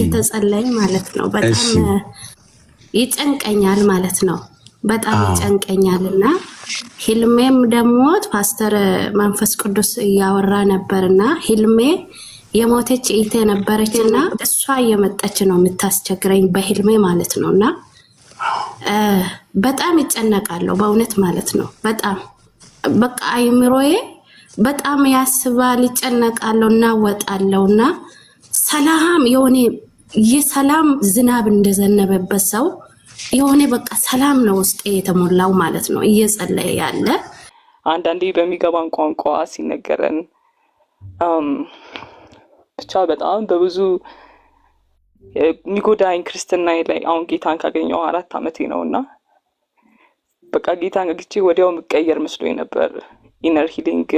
እየተጸለይ ማለት ነው። በጣም ይጨንቀኛል ማለት ነው። በጣም ይጨንቀኛልና ህልሜም ደግሞ ፓስተር መንፈስ ቅዱስ እያወራ ነበርና ህልሜ የሞተች እህቴ ነበረችና እሷ እየመጣች ነው የምታስቸግረኝ በህልሜ ማለት ነውና በጣም ይጨነቃለሁ በእውነት ማለት ነው። በጣም በቃ አይምሮዬ በጣም ያስባል፣ ይጨነቃለሁ እና ወጣለሁና ሰላም የሆነ የሰላም ዝናብ እንደዘነበበት ሰው የሆነ በቃ ሰላም ነው ውስጤ የተሞላው ማለት ነው። እየጸለየ ያለ አንዳንዴ በሚገባን ቋንቋ ሲነገረን ብቻ በጣም በብዙ የሚጎዳኝ ክርስትና ላይ አሁን ጌታን ካገኘው 4 ዓመቴ ነውና በቃ ጌታን አግኝቼ ወዲያው መቀየር መስሎኝ ነበር። ኢነር ሂሊንግ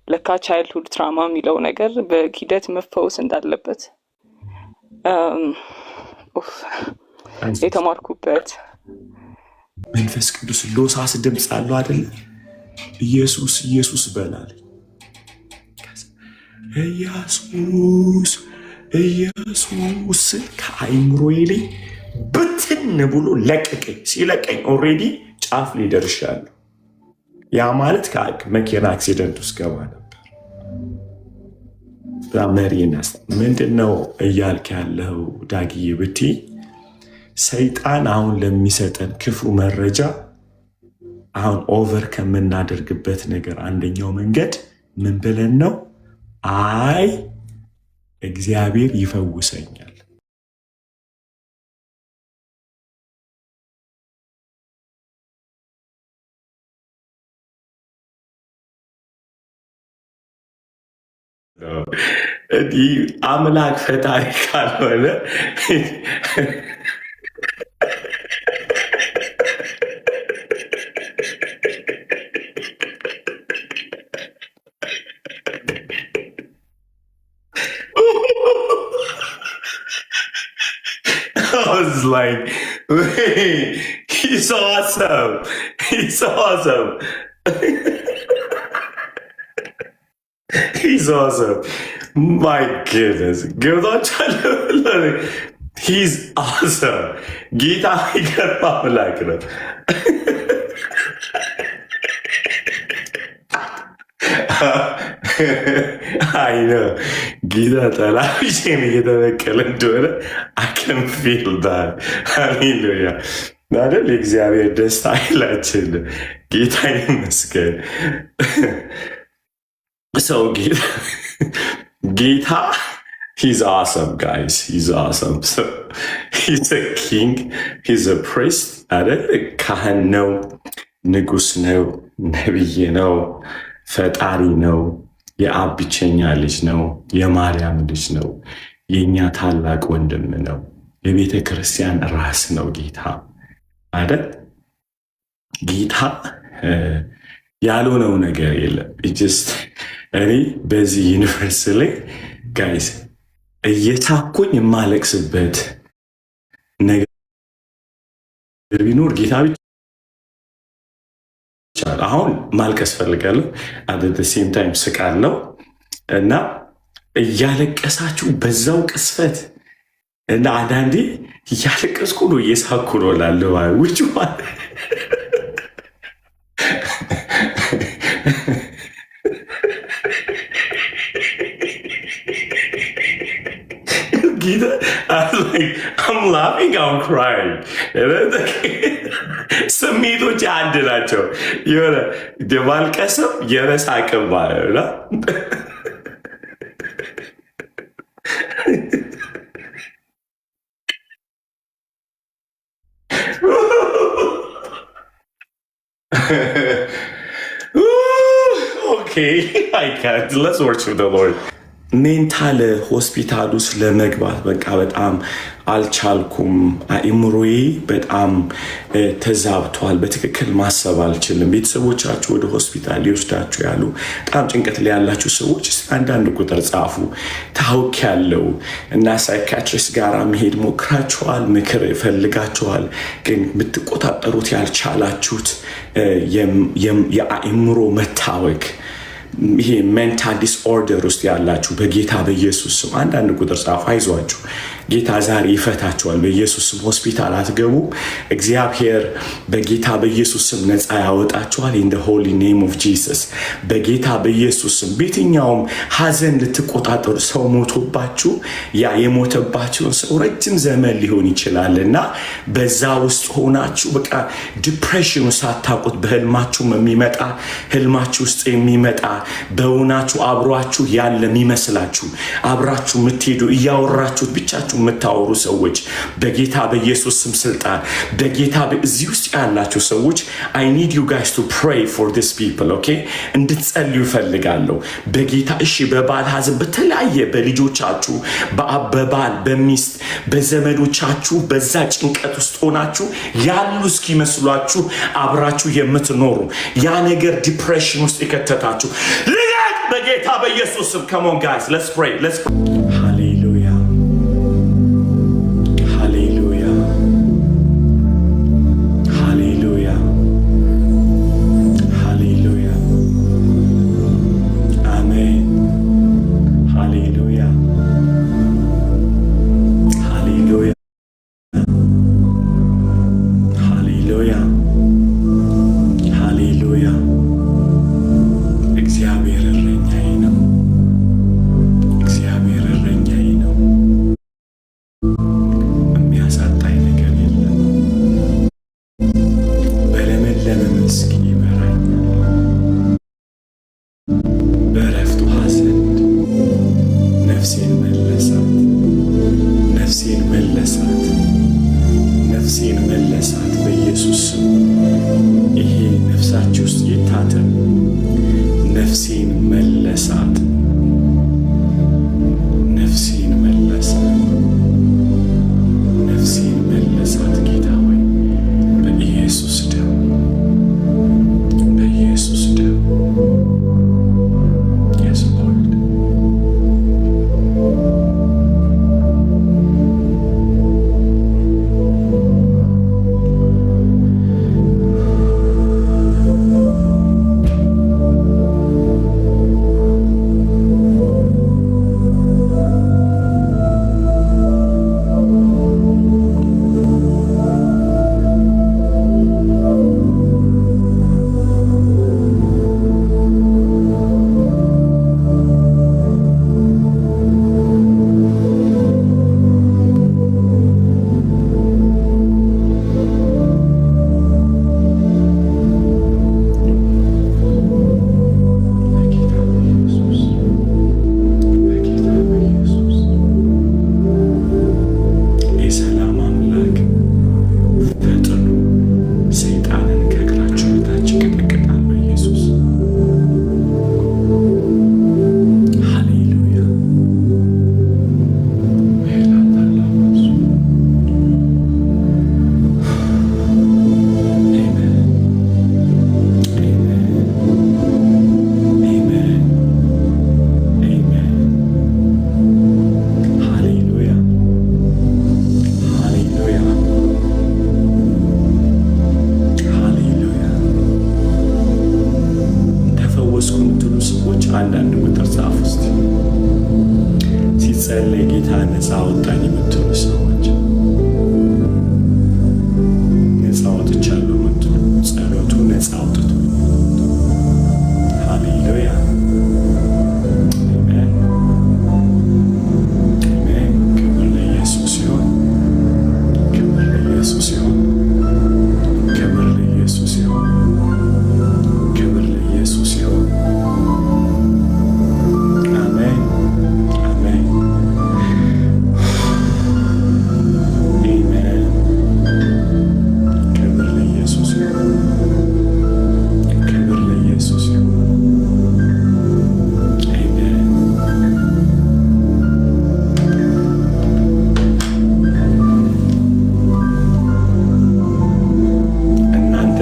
ለካ ቻይልድሁድ ትራማ የሚለው ነገር በሂደት መፈወስ እንዳለበት የተማርኩበት መንፈስ ቅዱስ ሎሳስ ድምፅ አለው አይደል? ኢየሱስ ኢየሱስ በላል ኢየሱስ ኢየሱስ ከአይምሮዬ ላይ ብትን ብሎ ለቀቀኝ። ሲለቀኝ ኦልሬዲ ጫፍ ላይ ደርሻለሁ። ያ ማለት ከመኪና አክሲደንት ውስጥ ገባ ነበር። መሪናስ ምንድነው እያልክ ያለው ዳግዬ ብቲ ሰይጣን አሁን ለሚሰጠን ክፉ መረጃ አሁን ኦቨር ከምናደርግበት ነገር አንደኛው መንገድ ምን ብለን ነው? አይ እግዚአብሔር ይፈውሰኛል እንዲህ አምላክ ፈጣሪ ካልሆነ I was like, wait, he's awesome. He's awesome. He's awesome. My goodness. He's awesome. Gita like it. I know. Gita television I can feel that. Hallelujah. አይደል? እግዚአብሔር ደስታ አይላችን ጌታ ይመስገን። ሰው ጌታ he's awesome guys, he's awesome. So he's a king, he's a priest አይደል? ካህን ነው፣ ንጉስ ነው፣ ነብይ ነው፣ ፈጣሪ ነው፣ የአብ ብቸኛ ልጅ ነው፣ የማርያም ልጅ ነው፣ የኛ ታላቅ ወንድም ነው፣ የቤተ ክርስቲያን ራስ ነው ጌታ አይደል? ጌታ ያልሆነው ነገር የለም። እኔ በዚህ ዩኒቨርስ ላይ ጋይስ እየታኩኝ የማለቅስበት ነገር ቢኖር ጌታ ብቻ። አሁን ማልቀስ ፈልጋለሁ፣ አት ዘ ሴም ታይም ስቃለሁ እና እያለቀሳችሁ በዛው ቅስፈት እና አንዳንዴ እያለቀስኩ ነው እየሳኩ ነው ላለው ውጭ I'm laughing, I'm crying. ስሜቶች አንድ ናቸው። የሆነ የማልቀስም የመሳቅም ማለት ነው። Okay, I can't. Let's worship the Lord. ሜንታል ሆስፒታል ውስጥ ለመግባት በቃ በጣም አልቻልኩም። አእምሮዬ በጣም ተዛብቷል። በትክክል ማሰብ አልችልም። ቤተሰቦቻችሁ ወደ ሆስፒታል ሊወስዳችሁ ያሉ በጣም ጭንቀት ላይ ያላችሁ ሰዎች አንዳንድ ቁጥር ጻፉ። ታውቂያለሁ እና ሳይካትሪስት ጋር መሄድ ሞክራችኋል፣ ምክር ፈልጋችኋል፣ ግን ብትቆጣጠሩት ያልቻላችሁት የአእምሮ መታወክ ይሄ ሜንታል ዲስኦርደር ውስጥ ያላችሁ በጌታ በኢየሱስ ስም አንዳንድ ቁጥር ጻፉ። አይዟችሁ ጌታ ዛሬ ይፈታችኋል። በኢየሱስ ስም ሆስፒታል አትገቡ። እግዚአብሔር በጌታ በኢየሱስ ስም ነፃ ያወጣችኋል። ኢን ዘ ሆሊ ኔም ኦፍ ጂሰስ በጌታ በኢየሱስ ስም በየትኛውም ሐዘን ልትቆጣጠሩ ሰው ሞቶባችሁ ያ የሞተባችሁን ሰው ረጅም ዘመን ሊሆን ይችላልና በዛ ውስጥ ሆናችሁ በቃ ዲፕሬሽኑ ሳታውቁት በህልማችሁም የሚመጣ ህልማችሁ ውስጥ የሚመጣ በእውናችሁ አብሯችሁ ያለ የሚመስላችሁ አብራችሁ የምትሄዱ እያወራችሁት ብቻችሁ የምታወሩ ሰዎች በጌታ በኢየሱስ ስም ስልጣን በጌታ እዚህ ውስጥ ያላችሁ ሰዎች I need you guys to pray for these people, okay? እንድትጸልዩ እፈልጋለሁ በጌታ እሺ። በባል ሐዘን በተለያየ በልጆቻችሁ በአበባል በሚስት በዘመዶቻችሁ በዛ ጭንቀት ውስጥ ሆናችሁ ያሉ እስኪመስሏችሁ አብራችሁ የምትኖሩ ያ ነገር ዲፕሬሽን ውስጥ የከተታችሁ ልቀቅ በጌታ በኢየሱስ ስም። come on guys, let's pray. Hallelujah. Hallelujah. Hallelujah. Hallelujah. Amen. Hallelujah. Hallelujah. Hallelujah. Hallelujah. እግዚአብሔር እረኛዬ ነው። እግዚአብሔር እረኛዬ ነው። የሚያሳጣኝ ነገር የለም። በለመለመ መስክ ይመራኛል። በዕረፍቱ ውኃ ዘንድ ነፍሴን መለሳት። ነፍሴን መለሳት። ነፍሴን መለሳት በኢየሱስ ስም። ይሄ ነፍሳችሁ ውስጥ ይታተም። ነፍሴን መለሳት። ነፍሴን መለሳት። ነፍሴን መለሳት። ጌታ ሆይ በኢየሱስ ደም በኢየሱስ ደም Yes Lord. አንዳንድ ቁጥር ጻፍ ውስጥ ሲጸለይ ጌታ ነፃ አወጣኝ የምትሉ ሰዎች ነፃ አውጥቻለሁ የምትሉ ጸሎቱ ነፃ አውጥቶ ሃሌሉያ አሜን አሜን። ክብር ለኢየሱስ ይሁን፣ ክብር ለኢየሱስ ይሁን፣ ክብር ለኢየሱስ ይሁን፣ ክብር ለኢየሱስ ይሁን።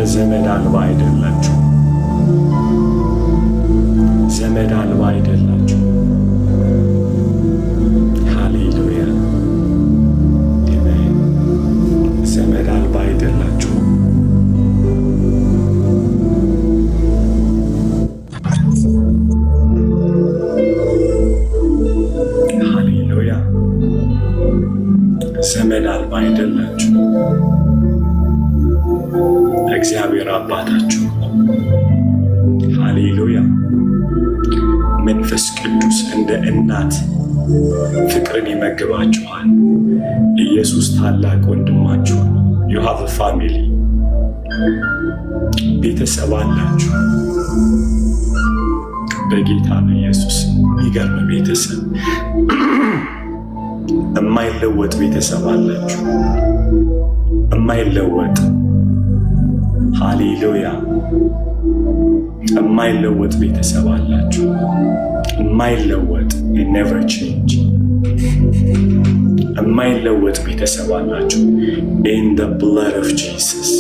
ዘመድ አልባ አይደላችሁ። ዘመድ አልባ አይደላችሁ። ሃሌሉያ አሜን። ዘመድ አልባ አይደላችሁ። ዘመድ አልባ አይደላችሁ። እግዚአብሔር አባታችሁ። ሃሌሉያ። መንፈስ ቅዱስ እንደ እናት ፍቅርን ይመግባችኋል። ኢየሱስ ታላቅ ወንድማችሁ ነው። you have a family። ቤተሰብ አላችሁ በጌታ በኢየሱስ። የሚገርም ቤተሰብ፣ የማይለወጥ ቤተሰብ አላችሁ። የማይለወጥ ሃሌሉያ፣ የማይለወጥ ቤተሰብ አላችሁ። የማይለወጥ never change፣ የማይለወጥ ቤተሰብ አላችሁ። in the blood of Jesus፣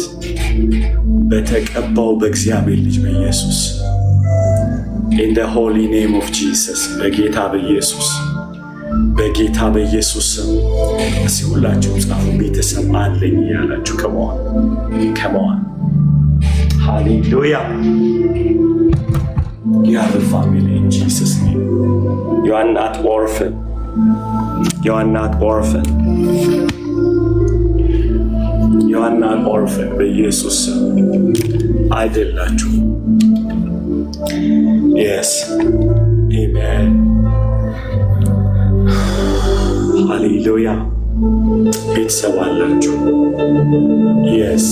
በተቀባው በእግዚአብሔር ልጅ በኢየሱስ። in the holy name of Jesus፣ በጌታ በኢየሱስ፣ በጌታ በኢየሱስ ስም። እስኪ ሁላችሁም ጻፉ፣ ቤተሰብ አለኝ እያላችሁ ከመዋል ሃሌሉያ። you have a family in Jesus name። you are not orphan። you are not orphan። you are not orphan። በኢየሱስ ስም አይደላችሁ። yes amen ሃሌሉያ። ቤተሰብ አላችሁ። yes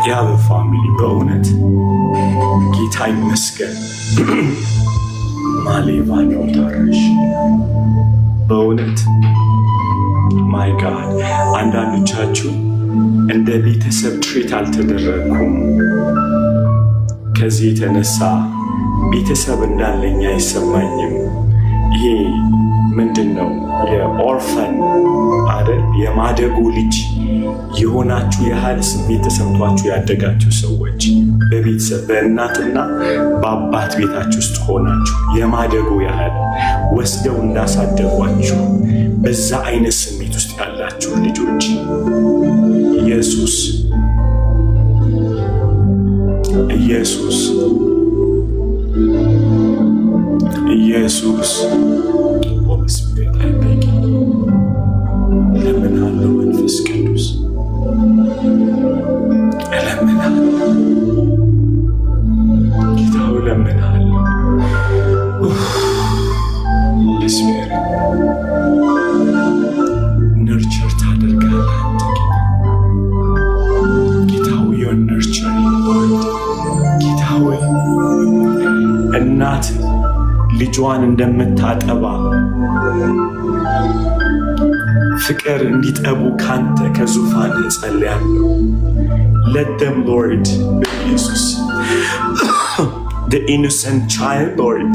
you have a family። በእውነት ጌታ ይመስገን። ማሌቫኛው ታረሽ በእውነት ማይ ጋድ። አንዳንዶቻችሁ እንደ ቤተሰብ ትሪት አልተደረግኩም። ከዚህ የተነሳ ቤተሰብ እንዳለኝ አይሰማኝም። ይሄ ምንድነው? የኦርፈን አይደል? የማደጎ ልጅ የሆናችሁ ያህል ስሜት ተሰምቷችሁ ያደጋችሁ ሰዎች በቤተሰብ በእናትና በአባት ቤታችሁ ውስጥ ሆናችሁ የማደጎ ያህል ወስደው እንዳሳደጓችሁ በዛ አይነት ስሜት ውስጥ ያላችሁ ልጆች ኢየሱስ ኢየሱስ ኢየሱስ ስፒሪት አይበቂ እለምናለሁ። መንፈስ ቅዱስ እለምናለሁ። ጌታ እለምናለሁ። ስፒሪት ነርቸር ታደርጋለህ ጌታ ሆይ። ነርቸር ጌታ ሆይ እናት ልጇን እንደምታጠባ ፍቅር እንዲጠቡ ካንተ ከዙፋን ጸልያለሁ። let them Lord በኢየሱስ the innocent child Lord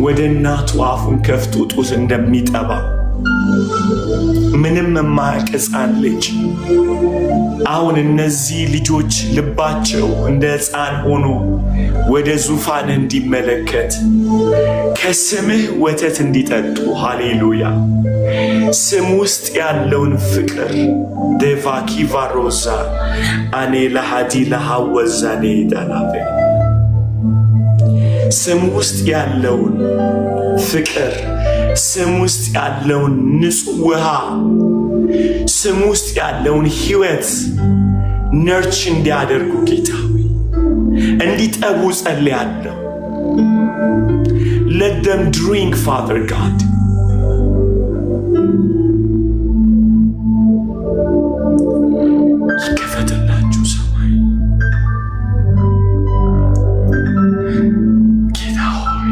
ወደ እናቱ አፉን ከፍቶ ጡት እንደሚጠባ ምንም የማያውቅ ሕፃን ልጅ አሁን እነዚህ ልጆች ልባቸው እንደ ሕፃን ሆኖ ወደ ዙፋን እንዲመለከት ከስምህ ወተት እንዲጠጡ ሃሌሉያ። ስም ውስጥ ያለውን ፍቅር ደቫኪቫ ሮዛ አኔ ለሃዲ ለሃወዛኔ ዳናቤ ስም ውስጥ ያለውን ፍቅር፣ ስም ውስጥ ያለውን ንጹህ ውሃ፣ ስም ውስጥ ያለውን ሕይወት ነርች እንዲያደርጉ ጌታ እንዲጠቡ ጸልያለሁ። let them drink Father God ይከፈትላችሁ ሰማይ ጌታ ሆይ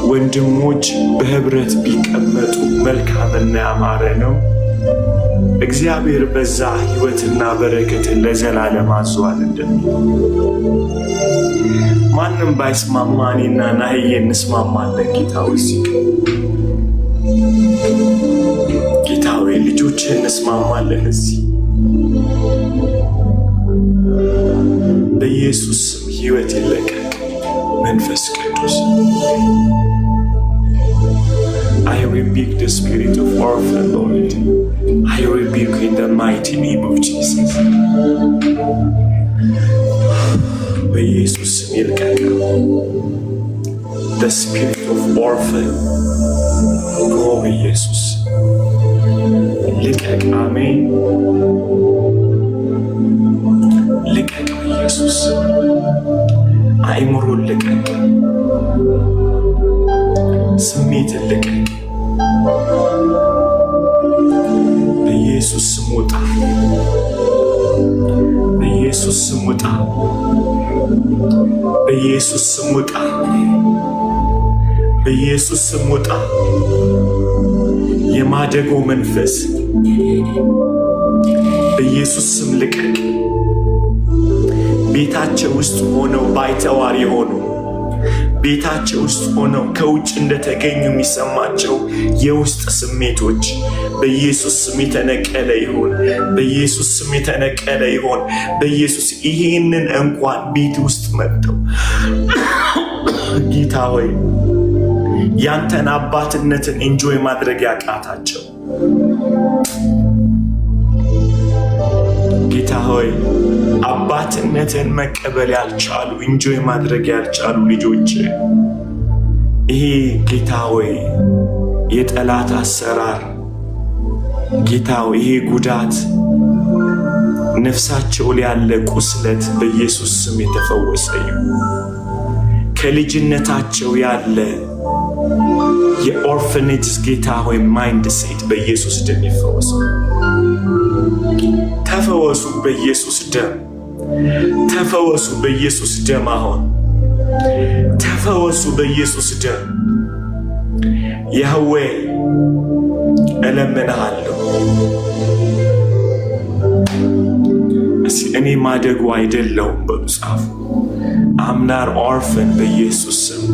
ወንድሞች በህብረት ቢቀመጡ መልካምና ያማረ ነው። እግዚአብሔር በዛ ሕይወትና በረከትን ለዘላለም አዟል እንደሚል ማንም ባይስማማ እኔና ናህዬ እንስማማለን። ጌታዊ ሲቅ ጌታዊ ልጆችህ እንስማማለን። እዚህ በኢየሱስ ስም ሕይወት ይለቀቅ። መንፈስ ቅዱስ I rebuke the spirit of orphan, Lord. I rebuke in the mighty name of Jesus. በኢየሱስ ስም ይልቀቅ። the spirit of orphan go በኢየሱስ ልቀቅ። አሜን። ልቀቅ በኢየሱስ አእምሮን ልቀቅ። ስሜትን ልቀቅ። በኢየሱስ ስም ውጣ። በኢየሱስ ስም ውጣ። በኢየሱስ ስም ውጣ። በኢየሱስ ስም ውጣ። የማደጎ መንፈስ በኢየሱስ ስም ልቀቅ። ቤታቸው ውስጥ ሆነው ባይተዋር የሆኑ ቤታቸው ውስጥ ሆነው ከውጭ እንደተገኙ የሚሰማቸው የውስጥ ስሜቶች በኢየሱስ ስም የተነቀለ ይሁን። በኢየሱስ ስም የተነቀለ ይሁን። በኢየሱስ ይሄንን እንኳን ቤት ውስጥ መጥተው ጌታ ሆይ ያንተን አባትነትን ኢንጆይ ማድረግ ያቃታቸው ጌታ ሆይ አባትነትን መቀበል ያልቻሉ ኢንጆይ ማድረግ ያልቻሉ ልጆች ይሄ ጌታ ሆይ የጠላት አሰራር ጌታ ሆይ ይሄ ጉዳት ነፍሳቸው ላይ ያለ ቁስለት በኢየሱስ ስም የተፈወሰ ይሁን። ከልጅነታቸው ያለ የኦርፈኔጅ ጌታ ሆይ ማይንድ ሴት በኢየሱስ ደም ይፈወስ። ተፈወሱ በኢየሱስ ደም። ተፈወሱ በኢየሱስ ደም። አሁን ተፈወሱ በኢየሱስ ደም። ያህዌ እለምንሃለሁ እኔ ማደጉ አይደለሁም በሉ ጻፉ። I'm not orphan በኢየሱስ ስም።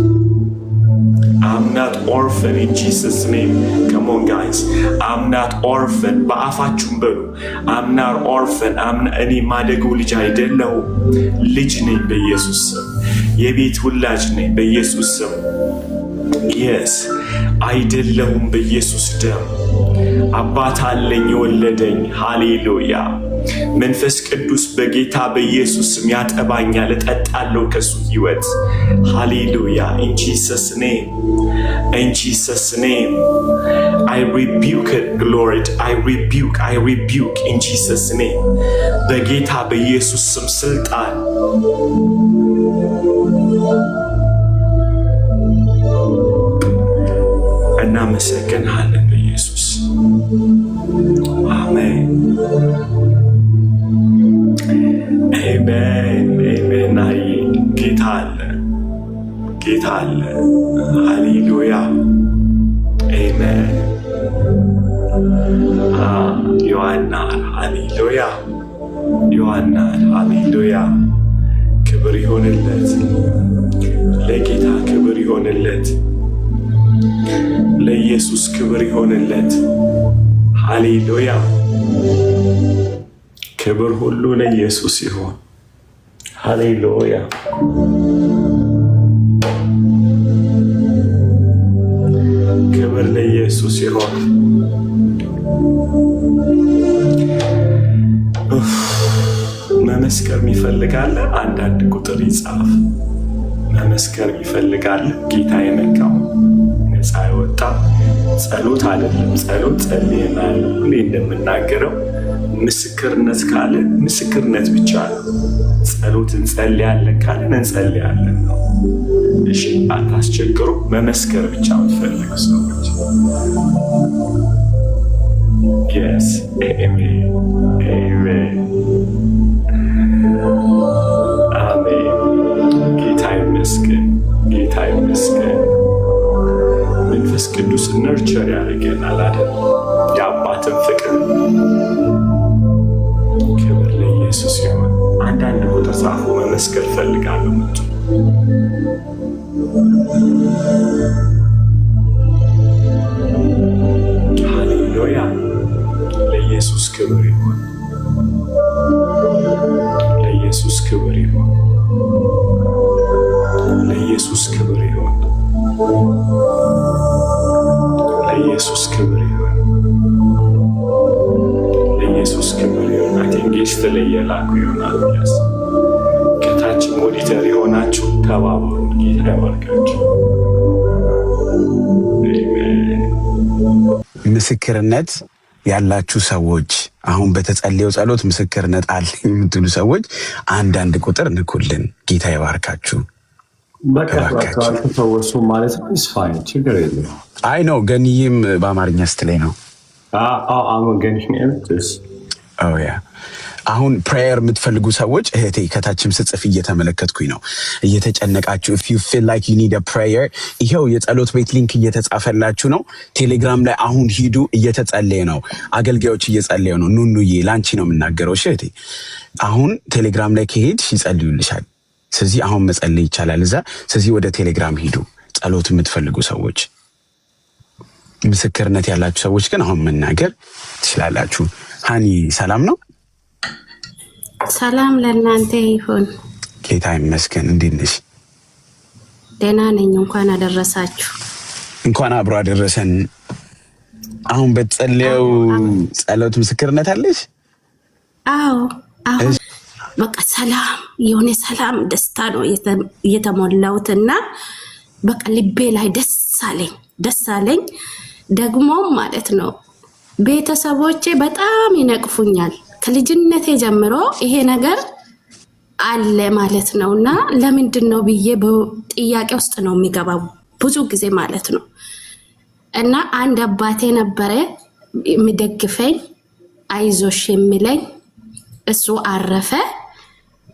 I'm not orphan in Jesus name. Come on guys. I'm not orphan. በአፋችሁም በሉ I'm not orphan. እኔ ማደጎ ልጅ አይደለሁም። ልጅ ነኝ በኢየሱስ ስም። የቤት ውላጅ ነኝ በኢየሱስ ስም። yes አይደለሁም በኢየሱስ ደም። አባት አለኝ የወለደኝ። ሃሌሉያ። መንፈስ ቅዱስ በጌታ በኢየሱስ ስም ያጠባኛል። እጠጣለሁ ከሱ ሕይወት። ሃሌሉያ። in Jesus name. In Jesus name. I rebuke it, Lord. I rebuke in Jesus name. በጌታ በኢየሱስ ስም ስልጣን እናመሰግንሃለን በኢየሱስ አሜን። አሜን አሜን። አይ ጌታ አለ፣ ጌታ አለ። ሃሌሉያ አሜን። ዮሐና ሃሌሉያ፣ ዮሐና ሃሌሉያ። ክብር ይሆንለት ለጌታ፣ ክብር ይሆንለት ለኢየሱስ፣ ክብር ይሆንለት። ሃሌሉያ። ክብር ሁሉ ለኢየሱስ ይሁን። ሃሌሉያ። ክብር ለኢየሱስ ይሁን። መመስከር ይፈልጋል። አንዳንድ ቁጥር ይጻፍ። መመስከር ይፈልጋል። ጌታ የነካው ነፃ ያወጣ ጸሎት አይደለም። ጸሎት ጸልየናል። ሁሌ እንደምናገረው ምስክርነት ካለ ምስክርነት ብቻ ነው። ጸሎት እንጸልያለን ካለን እንጸልያለን ነው። እሺ አታስቸግሩ። መመስከር ብቻ የምትፈልጉ ሰዎች yes amen amen አሜን። ጌታ ይመስገን፣ ጌታ ይመስገን። መንፈስ ቅዱስ ነርቸር ያደርገናል አይደል? የአባትን ፍቅር። ክብር ለኢየሱስ ይሁን። አንዳንድ ቁጥር ጻፉ። መመስከር ፈልጋለሁ ምጡ። ሃሌሉያ። ለኢየሱስ ክብር ይሁን። ለኢየሱስ ክብር ይሁን። ለኢየሱስ ክብር ይሁን። ለኢየሱስ ክብር ይሁን። ለኢየሱስ ክብር ይሁን። አይ ቲንክ የተለየ ላኩ ይሆናል። ያስ ከታች ሞኒተር ተባባሉ። ጌታ ይባርካችሁ። ምስክርነት ያላችሁ ሰዎች አሁን በተጸለየው ጸሎት ምስክርነት አለ የምትሉ ሰዎች አንዳንድ ቁጥር ንኩልን። ጌታ ይባርካችሁ። በቃ አልተፈወሱ ማለት ነው። ይስፋኝ ችግር የለም። አይ ነው ገንይም በአማርኛ ስትለኝ ነው። ያ አሁን ፕሬየር የምትፈልጉ ሰዎች እህቴ ከታችም ስጽፍ እየተመለከትኩኝ ነው። እየተጨነቃችሁ if you feel like you need a prayer ይሄው የጸሎት ቤት ሊንክ እየተጻፈላችሁ ነው። ቴሌግራም ላይ አሁን ሂዱ። እየተጸለየ ነው። አገልጋዮች እየጸለዩ ነው። ኑኑዬ ላንቺ ነው የምናገረው። እህቴ አሁን ቴሌግራም ላይ ከሄድሽ ይጸልዩልሻል። ስለዚህ አሁን መጸለይ ይቻላል እዛ። ስለዚህ ወደ ቴሌግራም ሂዱ። ጸሎት የምትፈልጉ ሰዎች፣ ምስክርነት ያላችሁ ሰዎች ግን አሁን መናገር ትችላላችሁ። ሃኒ ሰላም ነው? ሰላም ለእናንተ ይሁን። ጌታ ይመስገን። እንዴት ነሽ? ደህና ነኝ። እንኳን አደረሳችሁ። እንኳን አብሮ አደረሰን። አሁን በተጸለየው ጸሎት ምስክርነት አለሽ? አዎ አሁን በቃ ሰላም የሆነ ሰላም ደስታ ነው እየተሞላሁትና በቃ ልቤ ላይ ደስ አለኝ። ደግሞ ማለት ነው ቤተሰቦቼ በጣም ይነቅፉኛል። ከልጅነቴ ጀምሮ ይሄ ነገር አለ ማለት ነውና ለምንድን ነው ብዬ ጥያቄ ውስጥ ነው የሚገባው ብዙ ጊዜ ማለት ነው። እና አንድ አባቴ ነበረ የሚደግፈኝ አይዞሽ የሚለኝ፣ እሱ አረፈ።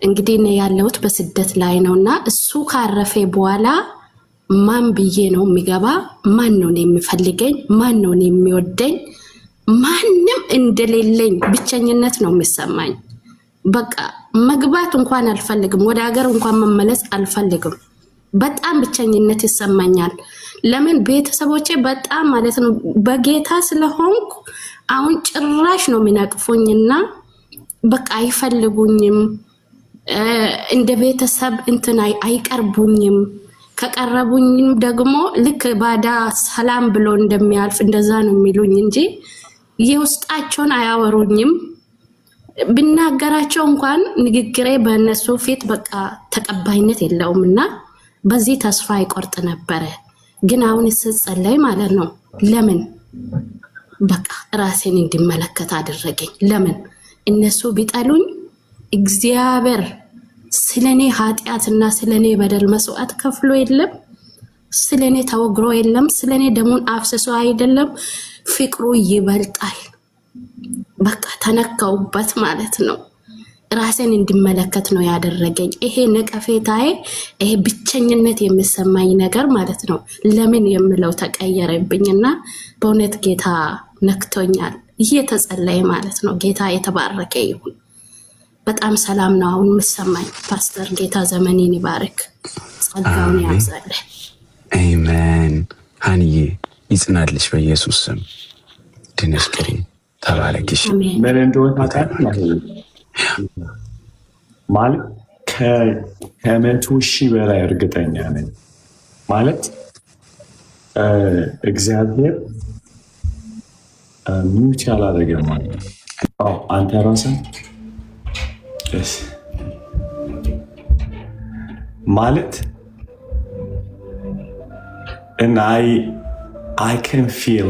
እንግዲህ እኔ ያለሁት በስደት ላይ ነውና እሱ ካረፈ በኋላ ማን ብዬ ነው የሚገባ? ማን ነው የሚፈልገኝ? ማን ነው የሚወደኝ? ማንም እንደሌለኝ ብቸኝነት ነው የሚሰማኝ። በቃ መግባት እንኳን አልፈልግም፣ ወደ ሀገር እንኳን መመለስ አልፈልግም። በጣም ብቸኝነት ይሰማኛል። ለምን? ቤተሰቦቼ በጣም ማለት ነው በጌታ ስለሆንኩ አሁን ጭራሽ ነው የሚነቅፉኝና በቃ አይፈልጉኝም። እንደ ቤተሰብ እንትን አይቀርቡኝም። ከቀረቡኝም ደግሞ ልክ ባዳ ሰላም ብሎ እንደሚያልፍ እንደዛ ነው የሚሉኝ እንጂ የውስጣቸውን አያወሩኝም። ብናገራቸው እንኳን ንግግሬ በእነሱ ፊት በቃ ተቀባይነት የለውምና በዚህ ተስፋ ይቆርጥ ነበረ። ግን አሁን ስጸለይ ማለት ነው ለምን በቃ ራሴን እንዲመለከት አደረገኝ። ለምን እነሱ ቢጠሉኝ እግዚአብሔር ስለኔ ኃጢአትና ስለኔ በደል መስዋዕት ከፍሎ የለም? ስለኔ ተወግሮ የለም? ስለኔ ደሙን አፍስሶ አይደለም? ፍቅሩ ይበልጣል። በቃ ተነካውበት ማለት ነው። ራሴን እንዲመለከት ነው ያደረገኝ። ይሄ ነቀፌታዬ፣ ይሄ ብቸኝነት የሚሰማኝ ነገር ማለት ነው ለምን የምለው ተቀየረብኝና በእውነት ጌታ ነክቶኛል። እየተጸለየ ማለት ነው። ጌታ የተባረከ ይሁን። በጣም ሰላም ነው አሁን የምሰማኝ። ፓስተር ጌታ ዘመኔን ይባርክ፣ ጸጋውን ያብዛልህ። አሜን። ሃኒዬ ይጽናልሽ በኢየሱስ ስም። ድነሽ ቅሪ ተባረክሽ። ምን እንደሆነ ታውቃለህ ማለት ከ100,000 በላይ እርግጠኛ ነኝ ማለት እግዚአብሔር ሚውት ያላደረገ ማለት አንተ ራስህ ማለት እና I can feel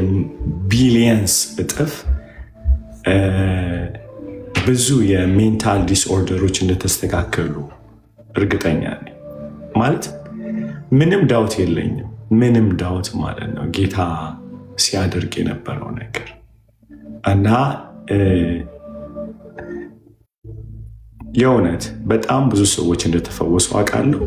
ቢሊየንስ እጥፍ ብዙ የሜንታል ዲስኦርደሮች እንደተስተካከሉ እርግጠኛ ነኝ። ማለት ምንም ዳውት የለኝም። ምንም ዳውት ማለት ነው ጌታ ሲያደርግ የነበረው ነገር እና የእውነት በጣም ብዙ ሰዎች እንደተፈወሱ አውቃለሁ።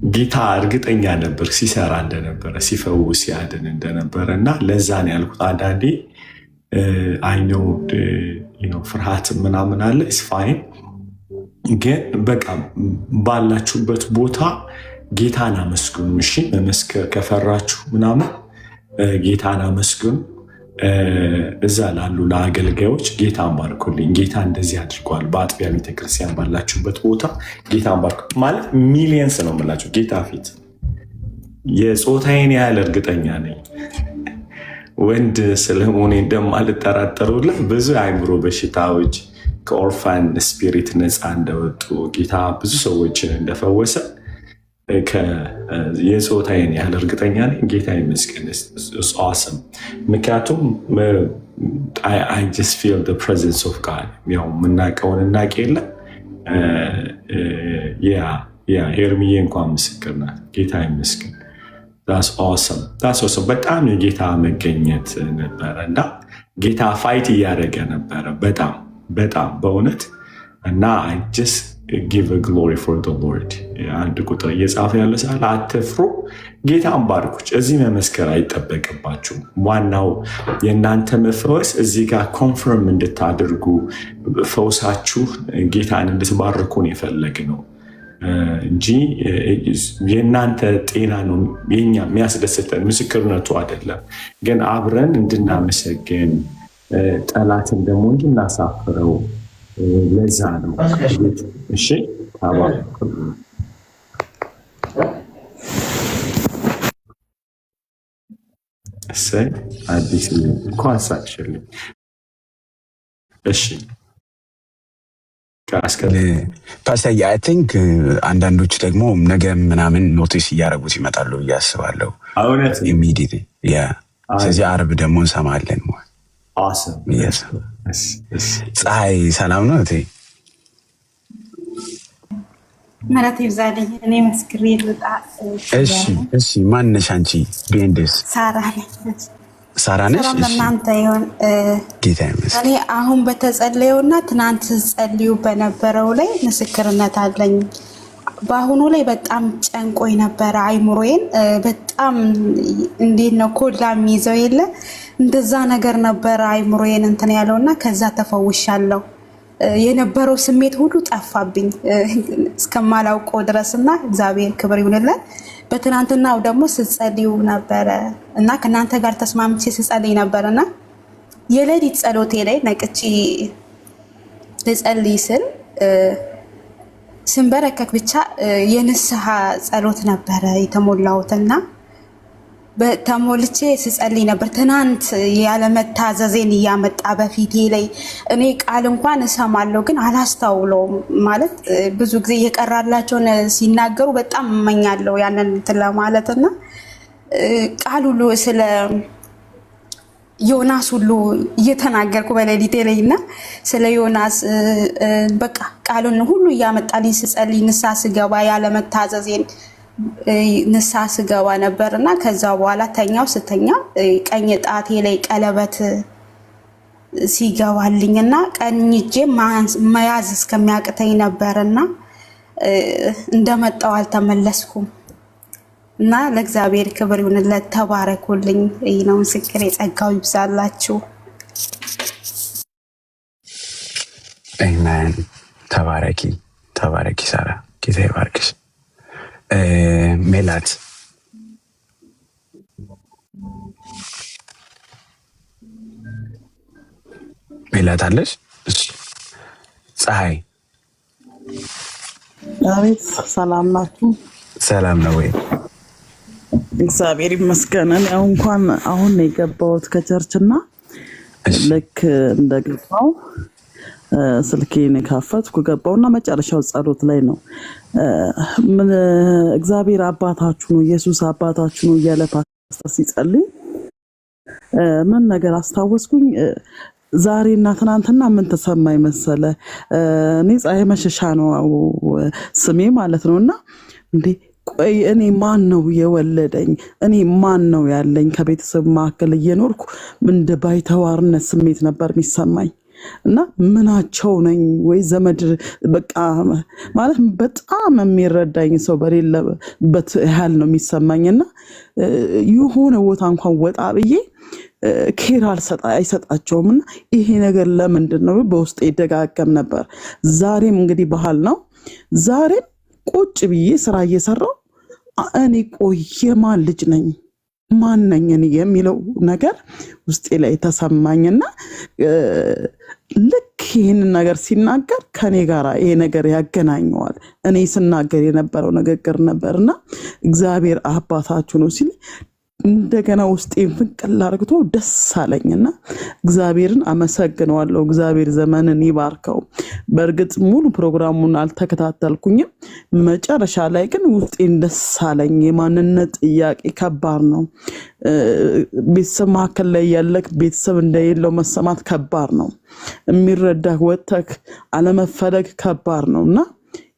ጌታ እርግጠኛ ነበር ሲሰራ እንደነበረ፣ ሲፈውስ ሲያድን እንደነበረ እና ለዛ ነው ያልኩት። አንዳንዴ አይነው ፍርሃት ምናምን አለ ስፋይን፣ ግን በቃ ባላችሁበት ቦታ ጌታን አመስግኑ። እሺ መመስከር ከፈራችሁ ምናምን ጌታን አመስግኑ። እዛ ላሉ ለአገልጋዮች ጌታን ባርኩልኝ፣ ጌታ እንደዚህ አድርጓል። በአጥቢያ ቤተክርስቲያን ባላችሁበት ቦታ ጌታን ባርኩ ማለት ሚሊየንስ ነው የምላችሁ ጌታ ፊት። የፆታዬን ያህል እርግጠኛ ነኝ ወንድ ስለመሆኔ እንደማልጠራጠሩላ ብዙ የአእምሮ በሽታዎች ከኦርፋን ስፒሪት ነፃ እንደወጡ ጌታ ብዙ ሰዎችን እንደፈወሰ የጾታዬን ያህል እርግጠኛ ነኝ። ጌታ ይመስገን። awesome ምክንያቱም I just feel the presence of God ያው የምናውቀውን እናውቅ የለ ሄርሚዬ እንኳን ምስክር ናት። ጌታ ይመስገን። that's awesome በጣም የጌታ መገኘት ነበረ እና ጌታ ፋይት እያደረገ ነበረ በጣም በእውነት እና I just give a glory for the Lord። አንድ ቁጥር እየጻፈ ያለ ሳለ አትፍሩ፣ ጌታን ባርኩች። እዚህ መመስከር አይጠበቅባችሁም። ዋናው የእናንተ መፈወስ እዚህ ጋር ኮንፈርም እንድታደርጉ ፈውሳችሁ ጌታን እንድትባርኩን የፈለግ ነው እንጂ የእናንተ ጤና ነው የኛ የሚያስደስተን ምስክርነቱ አይደለም። ግን አብረን እንድናመሰግን ጠላትን ደግሞ እንድናሳፍረው ለዛ ነው። እሺ እሰይ አዲስ እንኳን ሳቅሽልኝ። እሺ ፓስተር አይ ቲንክ አንዳንዶች ደግሞ ነገ ምናምን ኖቲስ እያደረጉት ይመጣሉ ብዬ አስባለሁ። ኢሚዲየትሊ ስለዚህ ዓርብ ደግሞ እንሰማለን። ፀሐይ ሰላም ነው እቴ? ማለት ይብዛልኝ። እኔ መስክሬ ልውጣ። እሺ ማነሽ አንቺ? ቤንደስ ሳራ ነኝ። ሳራ ነሽ? ሰላም ለእናንተ ይሁን። ጌታ ይመስገን። እኔ አሁን በተጸለየውና ትናንት ጸልዩ በነበረው ላይ ምስክርነት አለኝ። በአሁኑ ላይ በጣም ጨንቆኝ ነበረ። አይምሮዬን በጣም እንዴት ነው ኮላ የሚይዘው የለ እንደዛ ነገር ነበረ አይምሮዬን እንትን ያለውና ከዛ ተፈውሻለሁ። የነበረው ስሜት ሁሉ ጠፋብኝ እስከማላውቀው ድረስና እግዚአብሔር ክብር ይሁንለት። በትናንትናው ደግሞ ስጸልዩ ነበረ እና ከናንተ ጋር ተስማምቼ ስጸልይ ነበርና የሌሊት ጸሎቴ ላይ ነቅቼ ልጸልይ ስል ስንበረከክ ብቻ የንስሐ ጸሎት ነበረ የተሞላሁትና በተሞልቼ ስጸልይ ነበር። ትናንት ያለመታዘዜን እያመጣ በፊቴ ላይ እኔ ቃል እንኳን እሰማለሁ ግን አላስተውለውም። ማለት ብዙ ጊዜ የቀራላቸውን ሲናገሩ በጣም እመኛለሁ ያንን እንትን ለማለትና ቃል ሁሉ ስለ ዮናስ ሁሉ እየተናገርኩ በሌሊቴ ላይና ስለ ዮናስ በቃ ቃሉን ሁሉ እያመጣልኝ ስጸልይ ንስሐ ስገባ ያለመታዘዜን ንስሐ ስገባ ነበርና ከዛ በኋላ ስተኛ ቀኝ ጣቴ ላይ ቀለበት ሲገባልኝና ቀኝ እጄ መያዝ እስከሚያቅተኝ ነበርና እንደመጣው አልተመለስኩም። እና ለእግዚአብሔር ክብር ይሁንለት። ተባረኩልኝ። ይህ ነው ምስክሬ። ጸጋው ይብዛላችሁ። አሜን። ተባረኪ ሳራ፣ ጌታ ይባርክሽ። ሜላት አለሽ? እሺ ፀሐይ አቤት። ሰላም ናችሁ? ሰላም ነው ወይ? እግዚአብሔር ይመስገን። ያው እንኳን አሁን ነው የገባሁት ከቸርችና ልክ እንደገባው ስልኬን ከፈትኩ ገባውና መጨረሻው ጸሎት ላይ ነው ምን እግዚአብሔር አባታችሁ ነው ኢየሱስ አባታችሁ ነው እያለ ፓስተር ሲጸልይ ምን ነገር አስታወስኩኝ። ዛሬና ትናንትና ምን ተሰማኝ መሰለ? እኔ ፀሐይ መሸሻ ነው ስሜ ማለት ነውና እንዴ ቆይ እኔ ማን ነው የወለደኝ? እኔ ማን ነው ያለኝ? ከቤተሰብ መካከል እየኖርኩ እንደ ባይተዋርነት ስሜት ነበር የሚሰማኝ እና ምናቸው ነኝ ወይ ዘመድ በቃ ማለት በጣም የሚረዳኝ ሰው በሌለበት ያህል ነው የሚሰማኝና የሆነ ቦታ እንኳን ወጣ ብዬ ኬር አይሰጣቸውምና ይሄ ነገር ለምንድን ነው በውስጤ ይደጋገም ነበር። ዛሬም እንግዲህ ባህል ነው። ዛሬም ቁጭ ብዬ ስራ እየሰራው እኔ ቆይ የማን ልጅ ነኝ ማን ነኝ እኔ የሚለው ነገር ውስጤ ላይ ተሰማኝና ልክ ይህንን ነገር ሲናገር ከኔ ጋር ይሄ ነገር ያገናኘዋል። እኔ ስናገር የነበረው ንግግር ነበርና እግዚአብሔር አባታችሁ ነው ሲል እንደገና ውስጤን ፍንቅል አድርግቶ ደስ አለኝና እግዚአብሔርን አመሰግነዋለሁ። እግዚአብሔር ዘመንን ይባርከው። በእርግጥ ሙሉ ፕሮግራሙን አልተከታተልኩኝም። መጨረሻ ላይ ግን ውስጤን ደስ አለኝ። የማንነት ጥያቄ ከባድ ነው። ቤተሰብ መካከል ላይ ያለክ ቤተሰብ እንደሌለው መሰማት ከባድ ነው። የሚረዳህ ወጥተክ አለመፈለግ ከባድ ነውና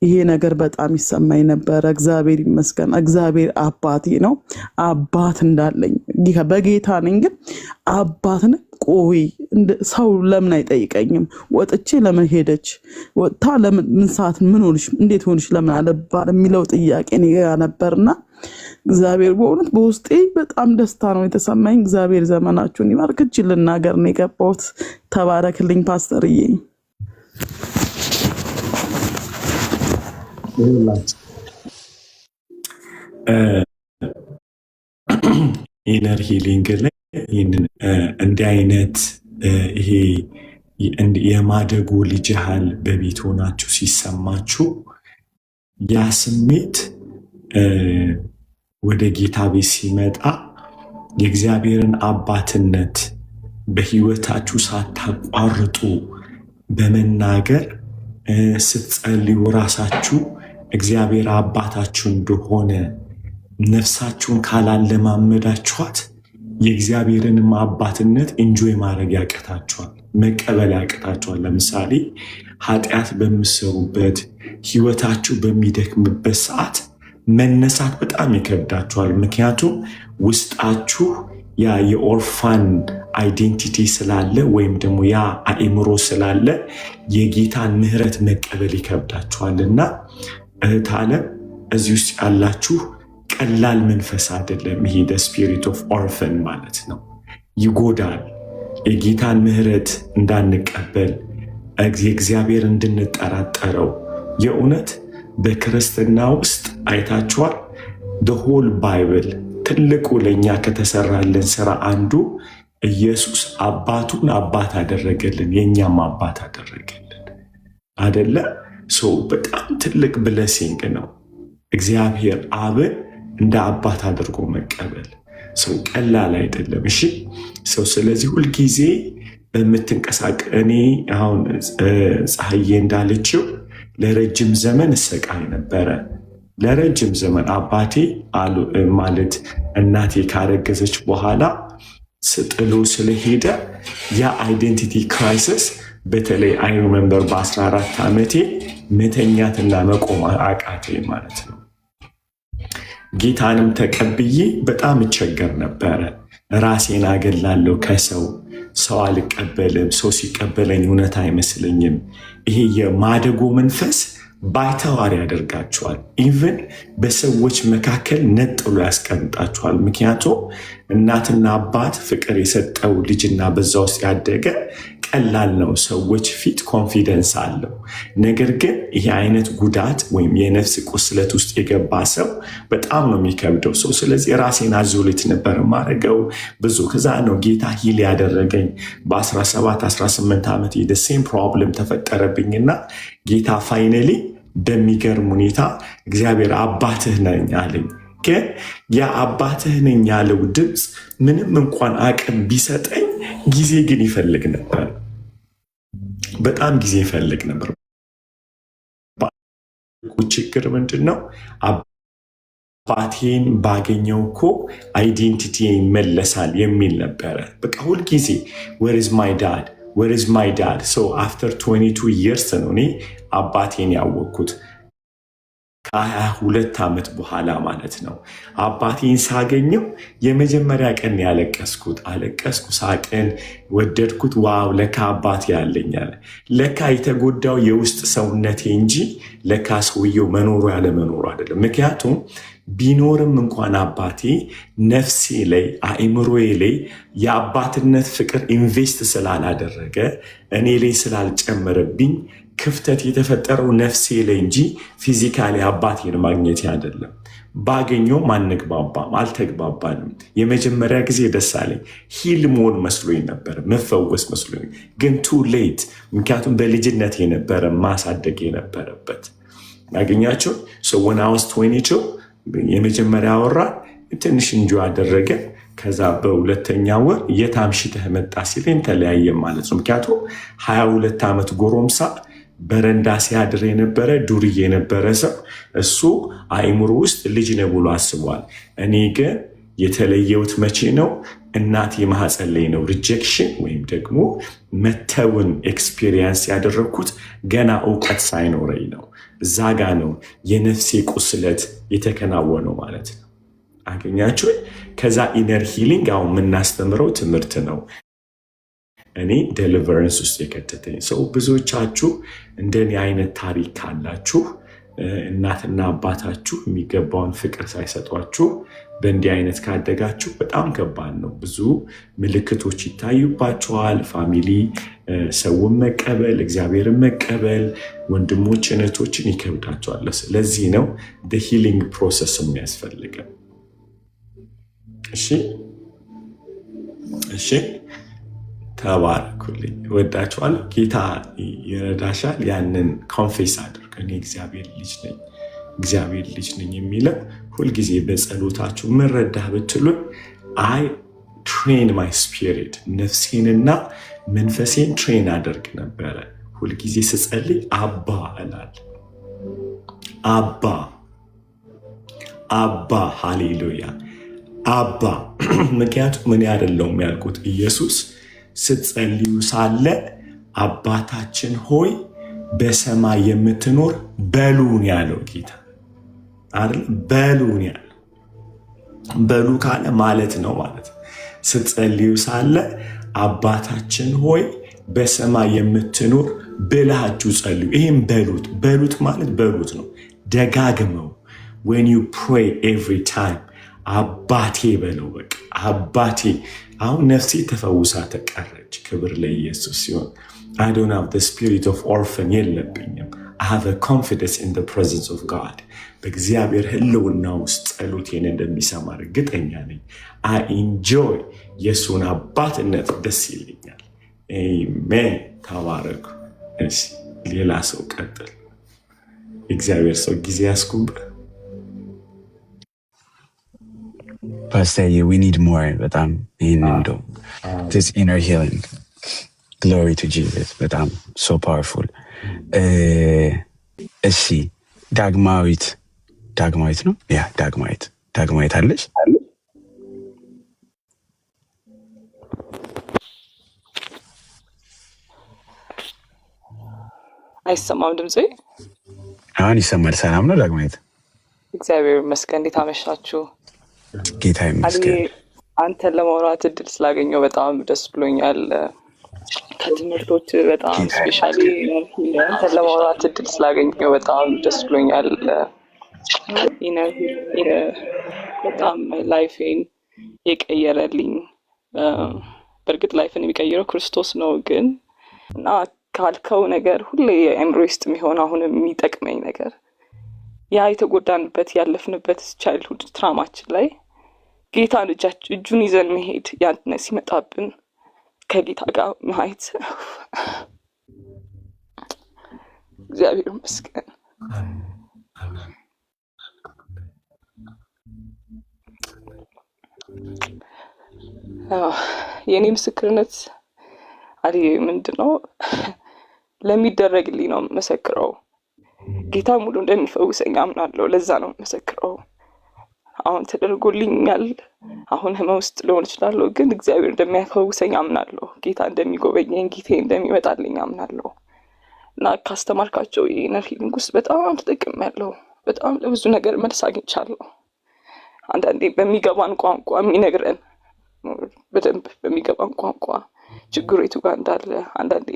ይሄ ነገር በጣም ይሰማኝ ነበር። እግዚአብሔር ይመስገን። እግዚአብሔር አባቴ ነው። አባት እንዳለኝ በጌታ ነኝ። ግን አባትን ቆይ ሰው ለምን አይጠይቀኝም? ወጥቼ ለምን ሄደች? ወጥታ ለምን ምን ሰዓት ምን ሆንሽ እንዴት ሆንሽ ለምን አለባል የሚለው ጥያቄ ነበርና እግዚአብሔር በእውነት በውስጤ በጣም ደስታ ነው የተሰማኝ። እግዚአብሔር ዘመናችሁን ይባርክ። እቺ ልናገር ነው የገባሁት። ተባረክልኝ ፓስተርዬ። ኢነር ሂሊንግ ላይ ይህንን እንዲህ አይነት ይሄ የማደጎ ልጅ ያህል በቤት ሆናችሁ ሲሰማችሁ ያ ስሜት ወደ ጌታ ቤት ሲመጣ የእግዚአብሔርን አባትነት በህይወታችሁ ሳታቋርጡ በመናገር ስትጸልዩ ራሳችሁ እግዚአብሔር አባታችሁ እንደሆነ ነፍሳችሁን ካላለማመዳችኋት የእግዚአብሔርንም አባትነት ኢንጆይ ማድረግ ያቅታችኋል፣ መቀበል ያቅታችኋል። ለምሳሌ ኃጢአት በምትሰሩበት ህይወታችሁ በሚደክምበት ሰዓት መነሳት በጣም ይከብዳችኋል። ምክንያቱም ውስጣችሁ ያ የኦርፋን አይዴንቲቲ ስላለ ወይም ደግሞ ያ አእምሮ ስላለ የጌታን ምህረት መቀበል ይከብዳችኋልና እህት ዓለም እዚህ ውስጥ ያላችሁ ቀላል መንፈስ አይደለም። ይሄ ስፒሪት ኦፍ ኦርፈን ማለት ነው። ይጎዳል። የጌታን ምህረት እንዳንቀበል የእግዚአብሔር እንድንጠራጠረው የእውነት በክርስትና ውስጥ አይታችኋል። ሆል ባይብል ትልቁ ለእኛ ከተሰራልን ስራ አንዱ ኢየሱስ አባቱን አባት አደረገልን፣ የእኛም አባት አደረገልን አደለ? በጣም ትልቅ ብለሲንግ ነው እግዚአብሔር አብን እንደ አባት አድርጎ መቀበል። ቀላል አይደለም። እሺ ስለዚህ ሁልጊዜ በምትንቀሳቀስ እኔ አሁን ፀሐዬ እንዳለችው ለረጅም ዘመን እሰቃይ ነበረ። ለረጅም ዘመን አባቴ ማለት እናቴ ካረገዘች በኋላ ስጥሎ ስለሄደ ያ አይዴንቲቲ ክራይሲስ በተለይ አይ ሪሜምበር በ14 ዓመቴ መተኛትና መቆም አቃተኝ ማለት ነው። ጌታንም ተቀብዬ በጣም እቸገር ነበረ። ራሴን አገላለሁ ከሰው ሰው አልቀበልም። ሰው ሲቀበለኝ እውነት አይመስለኝም። ይሄ የማደጎ መንፈስ ባይተዋር ያደርጋቸዋል። ኢቭን በሰዎች መካከል ነጥሎ ያስቀምጣቸዋል። ምክንያቱም እናትና አባት ፍቅር የሰጠው ልጅና በዛ ውስጥ ያደገ ቀላል ነው፣ ሰዎች ፊት ኮንፊደንስ አለው። ነገር ግን ይህ አይነት ጉዳት ወይም የነፍስ ቁስለት ውስጥ የገባ ሰው በጣም ነው የሚከብደው ሰው። ስለዚህ ራሴን አዞሌት ነበር ማድረገው ብዙ። ከዛ ነው ጌታ ሂል ያደረገኝ። በ17-18 ዓመት የደሴም ፕሮብለም ተፈጠረብኝና ጌታ ፋይነሊ በሚገርም ሁኔታ እግዚአብሔር አባትህ ነኝ አለኝ። ግን ያ አባትህ ነኝ ያለው ድምፅ ምንም እንኳን አቅም ቢሰጠኝ ጊዜ ግን ይፈልግ ነበር። በጣም ጊዜ ይፈልግ ነበር። ችግር ምንድን ነው? አባቴን ባገኘው እኮ አይዴንቲቲ ይመለሳል የሚል ነበረ። በቃ ሁልጊዜ where is my dad? where is my dad? so after 22 years ነው እኔ አባቴን ያወቅኩት። ከ22 ዓመት በኋላ ማለት ነው። አባቴን ሳገኘው የመጀመሪያ ቀን ያለቀስኩት። አለቀስኩ፣ ሳቅን፣ ወደድኩት። ዋው ለካ አባቴ ያለኛል። ለካ የተጎዳው የውስጥ ሰውነቴ እንጂ ለካ ሰውየው መኖሩ ያለ መኖሩ አይደለም። ምክንያቱም ቢኖርም እንኳን አባቴ ነፍሴ ላይ አእምሮዬ ላይ የአባትነት ፍቅር ኢንቨስት ስላላደረገ እኔ ላይ ስላልጨመረብኝ ክፍተት የተፈጠረው ነፍሴ ላይ እንጂ ፊዚካሊ አባቴን ማግኘት አይደለም። ባገኘው አንግባባም፣ አልተግባባንም። የመጀመሪያ ጊዜ ደስ አለኝ። ሂል መሆን መስሎኝ ነበር፣ መፈወስ መስሎኝ፣ ግን ቱ ሌት። ምክንያቱም በልጅነት የነበረ ማሳደግ የነበረበት ያገኛቸው ሰው when I was 22 የመጀመሪያ አወራ ትንሽ እንጆ አደረገ። ከዛ በሁለተኛ ወር የታምሽተህ መጣ ሲለኝ ተለያየ ማለት ነው። ምክንያቱም 22 ዓመት ጎረምሳ በረንዳ ሲያድር የነበረ ዱርዬ የነበረ ሰው እሱ አእምሮ ውስጥ ልጅ ነው ብሎ አስቧል። እኔ ግን የተለየሁት መቼ ነው? እናቴ ማህፀን ላይ ነው። ሪጀክሽን ወይም ደግሞ መተውን ኤክስፒሪየንስ ያደረግኩት ገና እውቀት ሳይኖረኝ ነው። እዛ ጋ ነው የነፍሴ ቁስለት የተከናወነው ማለት ነው። አገኛችሁ? ከዛ ኢነር ሂሊንግ አሁን የምናስተምረው ትምህርት ነው። እኔ ዴሊቨረንስ ውስጥ የከተተኝ ሰው። ብዙዎቻችሁ እንደኔ አይነት ታሪክ ካላችሁ እናትና አባታችሁ የሚገባውን ፍቅር ሳይሰጧችሁ በእንዲህ አይነት ካደጋችሁ በጣም ከባድ ነው። ብዙ ምልክቶች ይታዩባችኋል። ፋሚሊ ሰውን መቀበል፣ እግዚአብሔርን መቀበል፣ ወንድሞች እህቶችን ይከብዳቸዋል። ስለዚህ ነው ሂሊንግ ፕሮሰስ የሚያስፈልገን። እሺ ተባረኩልኝ። ወዳችኋለሁ። ጌታ ይረዳሻል። ያንን ኮንፌስ አድርግ። እኔ እግዚአብሔር ልጅ ነኝ የሚለው ሁልጊዜ በጸሎታችሁ መረዳህ ብትሉን አይ ትሬን ማይ ስፒሪት ነፍሴንና መንፈሴን ትሬን አደርግ ነበረ። ሁልጊዜ ስጸልይ አባ እላለሁ። አባ ሃሌሉያ አባ። ምክንያቱም እኔ አይደለሁም ያልኩት፣ ኢየሱስ ስትጸልዩ ሳለ አባታችን ሆይ በሰማይ የምትኖር በሉን ያለው ጌታ አይደል? በሉን ያለው በሉ ካለ ማለት ነው ማለት ነው። ስትጸልዩ ሳለ አባታችን ሆይ በሰማይ የምትኖር ብላችሁ ጸልዩ። ይህም በሉት ማለት በሉት ነው። ደጋግመው when you pray every time አባቴ በለው። በቃ አባቴ። አሁን ነፍሴ ተፈውሳ ተቀረች። ክብር ለኢየሱስ ሲሆን I don't have the spirit of orphan የለብኝም። I have a confidence in the presence of God። በእግዚአብሔር ህልውና ውስጥ ጸሎቴን እንደሚሰማ እርግጠኛ ነኝ። I enjoy የሱን አባትነት፣ ደስ ይለኛል። አሜን። ተባረኩ። እሺ ሌላ ሰው ቀጥል። እግዚአብሔር ሰው ጊዜ ያስኩበት ፓስተር we need more በጣም ይህን እንደው this inner healing glory to Jesus በጣም so powerful። እሺ ዳግማዊት ነው ያ ዳግማዊት አለሽ? አይሰማም ድምጼ? አሁን ይሰማል። ሰላም ነው ዳግማዊት? እግዚአብሔር ይመስገን። እንዴት አመሻችሁ? ጌታ ይመስገን። አንተን ለማውራት እድል ስላገኘው በጣም ደስ ብሎኛል። ከትምህርቶች በጣም ስፔሻሊ አንተን ለማውራት እድል ስላገኘው በጣም ደስ ብሎኛል። በጣም ላይፌን የቀየረልኝ፣ በእርግጥ ላይፍን የሚቀይረው ክርስቶስ ነው፣ ግን እና ካልከው ነገር ሁሌ አእምሮ ውስጥ የሚሆን አሁን የሚጠቅመኝ ነገር ያ የተጎዳንበት ያለፍንበት ቻይልድሁድ ትራማችን ላይ ጌታን እጁን ይዘን መሄድ፣ ያንነት ሲመጣብን ከጌታ ጋር ማየት። እግዚአብሔር ይመስገን። የኔ ምስክርነት ምንድነው? ለሚደረግልኝ ነው መሰክረው። ጌታ ሙሉ እንደሚፈውሰኝ አምናለሁ። ለዛ ነው መሰክረው። አሁን ተደርጎልኛል። አሁን ህመም ውስጥ ሊሆን ይችላል፣ ግን እግዚአብሔር እንደሚፈውሰኝ አምናለሁ። ጌታ እንደሚጎበኘኝ፣ ጌታ እንደሚመጣልኝ አምናለሁ። እና ካስተማርካቸው የኢነር ሂሊንግ ውስጥ በጣም ተጠቅሜያለሁ። በጣም ለብዙ ነገር መልስ አግኝቻለሁ። አንዳንዴ በሚገባን ቋንቋ የሚነግረን፣ በደንብ በሚገባን ቋንቋ ችግሩ የቱ ጋር እንዳለ፣ አንዳንዴ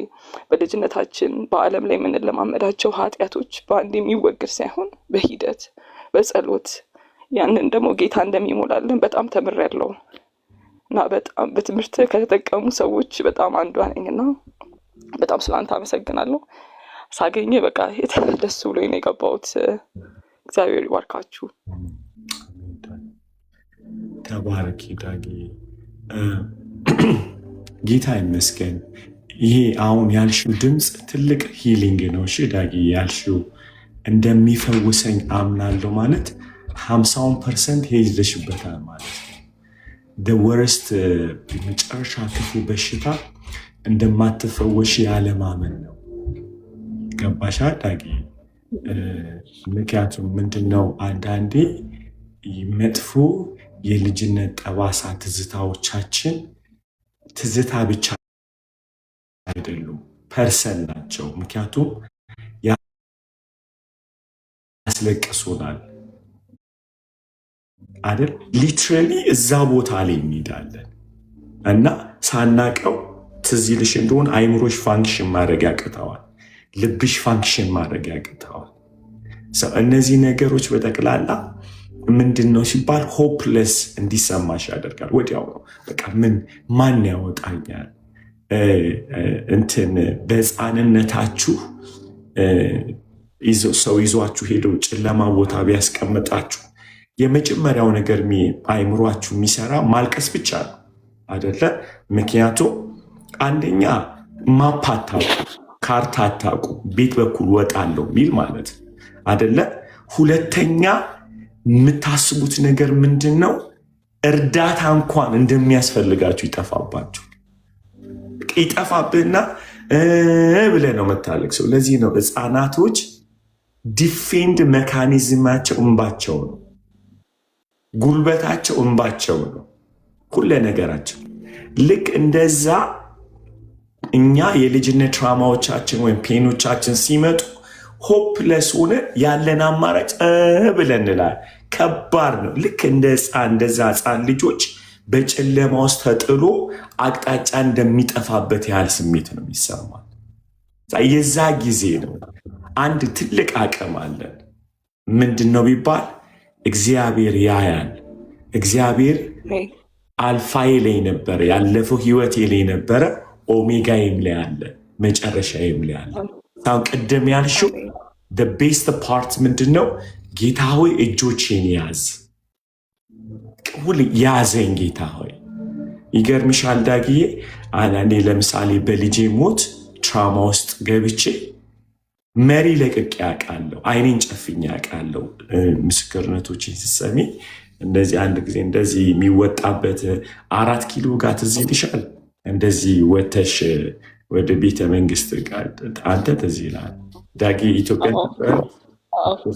በልጅነታችን በዓለም ላይ የምንለማመዳቸው ኃጢአቶች በአንድ የሚወገድ ሳይሆን በሂደት በጸሎት ያንን ደግሞ ጌታ እንደሚሞላልን በጣም ተምሬያለሁ። እና በጣም በትምህርት ከተጠቀሙ ሰዎች በጣም አንዷ ነኝና በጣም ስላንተ አመሰግናለሁ። ሳገኘ በቃ ደስ ብሎኝ ነው የገባሁት። እግዚአብሔር ይባርካችሁ። ተባረኪ ዳጊ። ጌታ ይመስገን። ይሄ አሁን ያልሽው ድምፅ ትልቅ ሂሊንግ ነው። እሺ ዳጊ ያልሽው እንደሚፈውሰኝ አምናለሁ ማለት 50% ሄድሽበታል ማለት ነው። ወርስት መጨረሻ ክፉ በሽታ እንደማትፈወሽ ያለማመን ነው። ገባሽ ዳጊ? ምክንያቱም ምንድነው አንዳንዴ መጥፎ የልጅነት ጠባሳ ትዝታዎቻችን ትዝታ ብቻ አይደሉም፣ ፐርሰን ናቸው። ምክንያቱም ያስለቅሱናል አይደል? ሊትራሊ እዛ ቦታ ላይ እንሄዳለን እና ሳናቀው ትዝ ይልሽ እንደሆነ አይምሮሽ ፋንክሽን ማድረግ ያቅተዋል፣ ልብሽ ፋንክሽን ማድረግ ያቅተዋል። እነዚህ ነገሮች በጠቅላላ ምንድን ነው ሲባል ሆፕለስ እንዲሰማሽ ያደርጋል። ወዲያው ነው በቃ ማን ያወጣኛል? እንትን በህፃንነታችሁ ሰው ይዟችሁ ሄደው ጨለማ ቦታ ቢያስቀምጣችሁ የመጀመሪያው ነገር አይምሯችሁ የሚሰራ ማልቀስ ብቻ ነው አይደለ? ምክንያቱም አንደኛ ማፕ አታውቁ፣ ካርታ አታውቁ፣ ቤት በኩል ወጣለው ሚል ማለት አይደለ? ሁለተኛ የምታስቡት ነገር ምንድን ነው? እርዳታ እንኳን እንደሚያስፈልጋችሁ ይጠፋባችሁ። ይጠፋብህና ብለህ ነው የምታለቅሰው። ለዚህ ነው ህፃናቶች ዲፌንድ ሜካኒዝማቸው እንባቸው ነው፣ ጉልበታቸው እንባቸው ነው፣ ሁለ ነገራቸው። ልክ እንደዛ እኛ የልጅነት ትራማዎቻችን ወይም ፔኖቻችን ሲመጡ ሆፕለስ ሆነ ያለን አማራጭ ብለን እንላለን። ከባድ ነው። ልክ እንደዛ ህፃን ልጆች በጨለማ ውስጥ ተጥሎ አቅጣጫ እንደሚጠፋበት ያህል ስሜት ነው የሚሰማል። የዛ ጊዜ ነው አንድ ትልቅ አቅም አለን። ምንድን ነው ቢባል እግዚአብሔር ያያል። እግዚአብሔር አልፋዬ ላይ ነበረ፣ ያለፈው ህይወቴ ላይ ነበረ፣ ኦሜጋዬም ላይ አለ፣ መጨረሻዬም ላይ አለ። አሁን ቅድም ያልሽው ቤስት ፓርት ምንድን ነው? ጌታ ሆይ እጆቼን ያዝ፣ ሁሌ ያዘኝ ጌታ ሆይ። ይገርምሻል ዳግዬ፣ አንዳንዴ ለምሳሌ በልጄ ሞት ትራውማ ውስጥ ገብቼ መሪ ለቅቄ ያውቃለሁ፣ አይኔን ጨፍኜ ያውቃለሁ። ምስክርነቶችን ስትሰሚ እንደዚህ አንድ ጊዜ እንደዚህ የሚወጣበት 4 ኪሎ ጋር ትዝ ይልሻል? እንደዚህ ወተሽ ወደ ቤተ መንግስት ጋር አንተ ትዝ ይልሃል ዳጊ?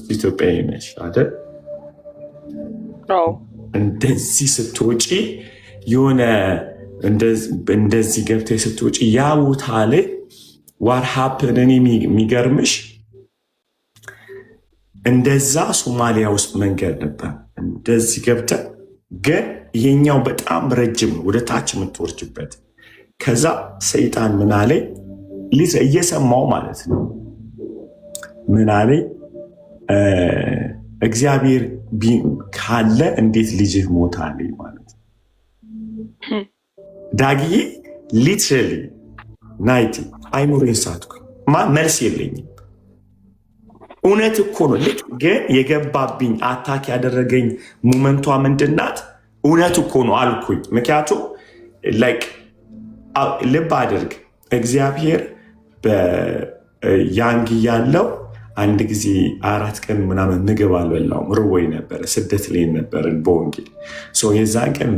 ኢትዮጵያ ነች አይደል? እንደዚህ ስትወጪ የሆነ እንደዚህ ገብተሽ ስትወጪ ያ ቦታ ላይ ዋት ሃፕን? እኔ የሚገርምሽ እንደዛ ሶማሊያ ውስጥ መንገድ ነበር እንደዚህ ገብተን፣ ግን ይሄኛው በጣም ረጅም ነው ወደ ታች የምትወርጅበት። ከዛ ሰይጣን ምናለኝ እየሰማው ማለት ነው ምናለኝ እግዚአብሔር ካለ እንዴት ልጅህ ሞታለኝ ማለት ነው። ዳግዬ ሊትራሊ ናይቲ አይሙሬን ሳትኩ መልስ የለኝም። እውነት እኮ ነው። ልክ ግን የገባብኝ አታክ ያደረገኝ ሙመንቷ ምንድናት? እውነት እኮ ነው አልኩኝ። ምክንያቱም ላይክ ልብ አድርግ እግዚአብሔር በያንግ ያለው አንድ ጊዜ 4 ቀን ምናምን ምግብ አልበላውም፣ ርቦኝ ነበረ፣ ስደት ላይ ነበርን በወንጌል። የዛን ቀን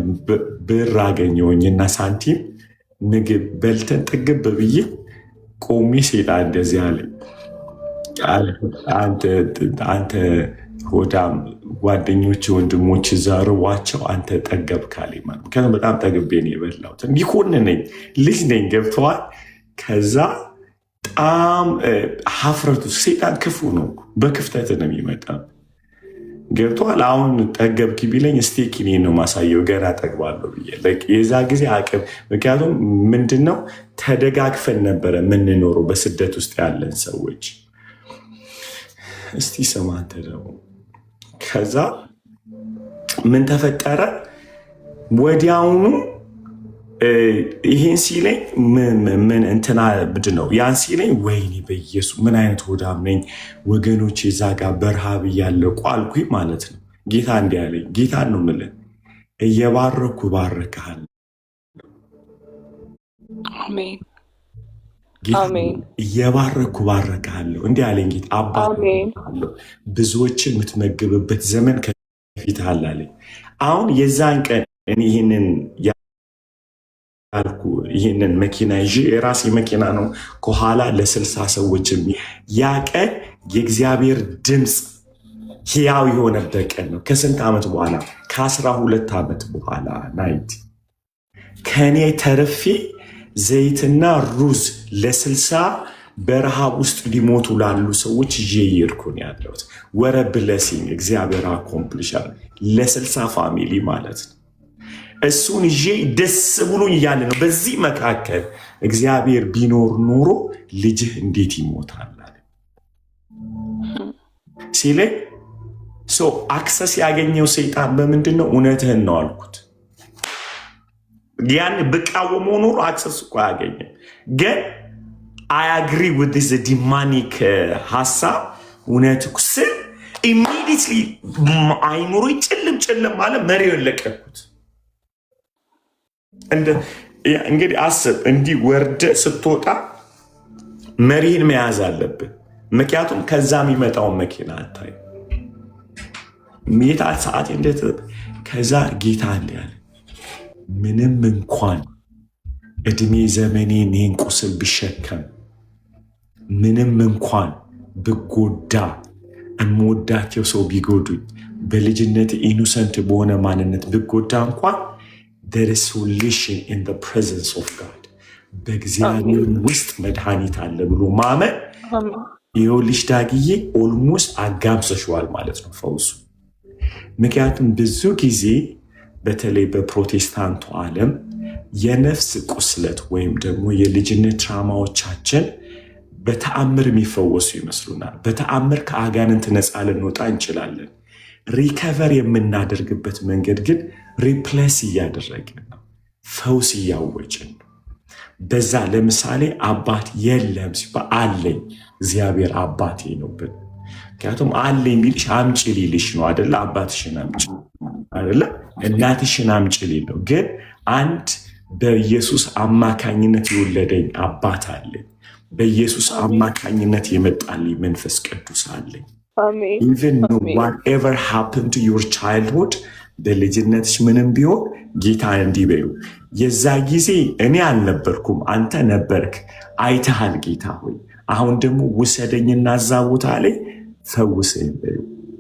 ብር አገኘሁኝና ሳንቲም ምግብ በልተን ጥግብ ብዬ ቆሜ ሴጣን እንደዚህ አለኝ፣ አንተ ሆዳም ጓደኞች ወንድሞች እዛ ርቧቸው አንተ ጠገብክ አለኝ። ምክንያቱም በጣም ጠግቤ ነው የበላሁት። ቢኮንነኝ ልጅ ነኝ ገብተዋል። ከዛ በጣም ሀፍረቱ ሴጣን ክፉ ነው፣ በክፍተት ነው የሚመጣ ገብተዋል። አሁን ጠገብክ ቢለኝ ስቴክ እኔ ነው ማሳየው፣ ገና ጠግባለሁ ብዬ የዛ ጊዜ አቅም። ምክንያቱም ምንድነው ተደጋግፈን ነበረ የምንኖረው በስደት ውስጥ ያለን ሰዎች። እስቲ ስማ አንተ ደግሞ ከዛ ምን ተፈጠረ? ወዲያውኑ ይሄን ሲለኝ ምን እንትና ምንድን ነው ያን ሲለኝ፣ ወይኔ በኢየሱስ ምን አይነት ሆዳም ነኝ ወገኖች፣ የዛ ጋር በረሃብ እያለቁ አልኩኝ ማለት ነው። ጌታ እንዲህ አለኝ፣ ጌታን ነው የምልህ፣ እየባረኩ ባረክሃል። አሜን እየባረኩ ባረክሃለሁ። እንዲህ አለኝ ጌታ፣ አባት ብዙዎችን የምትመግብበት ዘመን ከፊት አላለኝ። አሁን የዛን ቀን እኔ ይህንን መኪና ይዤ የራሴ መኪና ነው ከኋላ ለ60 ሰዎችም ያ ቀን የእግዚአብሔር ድምፅ ሕያው የሆነበት ቀን ነው። ከስንት ዓመት በኋላ? ከ12 ዓመት በኋላ ናይት ከእኔ ተርፌ ዘይትና ሩዝ ለ60 በረሃብ ውስጥ ሊሞቱ ላሉ ሰዎች ይዤ እየሄድኩ ነው ያለሁት። ወረ ብለሲንግ እግዚአብሔር አኮምፕሊሻል ለ60 ፋሚሊ ማለት ነው። እሱን ይዤ ደስ ብሎኝ እያለ ነው። በዚህ መካከል እግዚአብሔር ቢኖር ኖሮ ልጅህ እንዴት ይሞታል አለ ሲለኝ፣ አክሰስ ያገኘው ሰይጣን በምንድን ነው? እውነትህን ነው አልኩት። ያን ብቃወመው ኖሮ አክሰስ እኮ አያገኘም። ግን አይ አግሪ ዊዝ ዲስ ዲማኒክ ሀሳብ እውነት ስል ኢሚዲየትሊ አይምሮ ጭልም ማለት መሪውን ለቀኩት። እንግዲህ አስብ፣ እንዲህ ወርደ ስትወጣ መሪህን መያዝ አለብን። ምክንያቱም ከዛ የሚመጣውን መኪና አታይ ሜታ ሰዓት ከዛ ጌታ እንዲ ያለ ምንም እንኳን እድሜ ዘመኔን ይህን ቁስል ብሸከም፣ ምንም እንኳን ብጎዳ፣ እምወዳቸው ሰው ቢጎዱኝ፣ በልጅነት ኢኖሰንት በሆነ ማንነት ብጎዳ እንኳን there is solution in the presence of God በእግዚአብሔር ውስጥ መድኃኒት አለ ብሎ ማመን። ይኸውልሽ ዳግዬ ኦልሞስት አጋምሰሽዋል ማለት ነው ፈውሱ። ምክንያቱም ብዙ ጊዜ በተለይ በፕሮቴስታንቱ ዓለም የነፍስ ቁስለት ወይም ደግሞ የልጅነት ትራማዎቻችን በተአምር የሚፈወሱ ይመስሉናል። በተአምር ከአጋንንት ነፃ ልንወጣ እንችላለን። ሪከቨር የምናደርግበት መንገድ ግን ሪፕሌስ እያደረግን ነው፣ ፈውስ እያወጭን ነው። በዛ ለምሳሌ አባት የለም ሲባል አለኝ፣ እግዚአብሔር አባቴ ነው ብል። ምክንያቱም አለኝ ቢልሽ አምጪ ሊልሽ ነው አደለ? አባትሽን አምጪ አደለ? እናትሽን አምጪ ሊል ነው። ግን አንድ በኢየሱስ አማካኝነት የወለደኝ አባት አለኝ፣ በኢየሱስ አማካኝነት የመጣልኝ መንፈስ ቅዱስ አለኝ። Even though whatever happened to your childhood, በልጅነትሽ ምንም ቢሆን ጌታ እንዲህ በዩ፣ የዛ ጊዜ እኔ አልነበርኩም አንተ ነበርክ፣ አይተሃል ጌታ ሆይ፣ አሁን ደግሞ ውሰደኝና እዛ ቦታ ላይ ፈውሰኝ በዩ።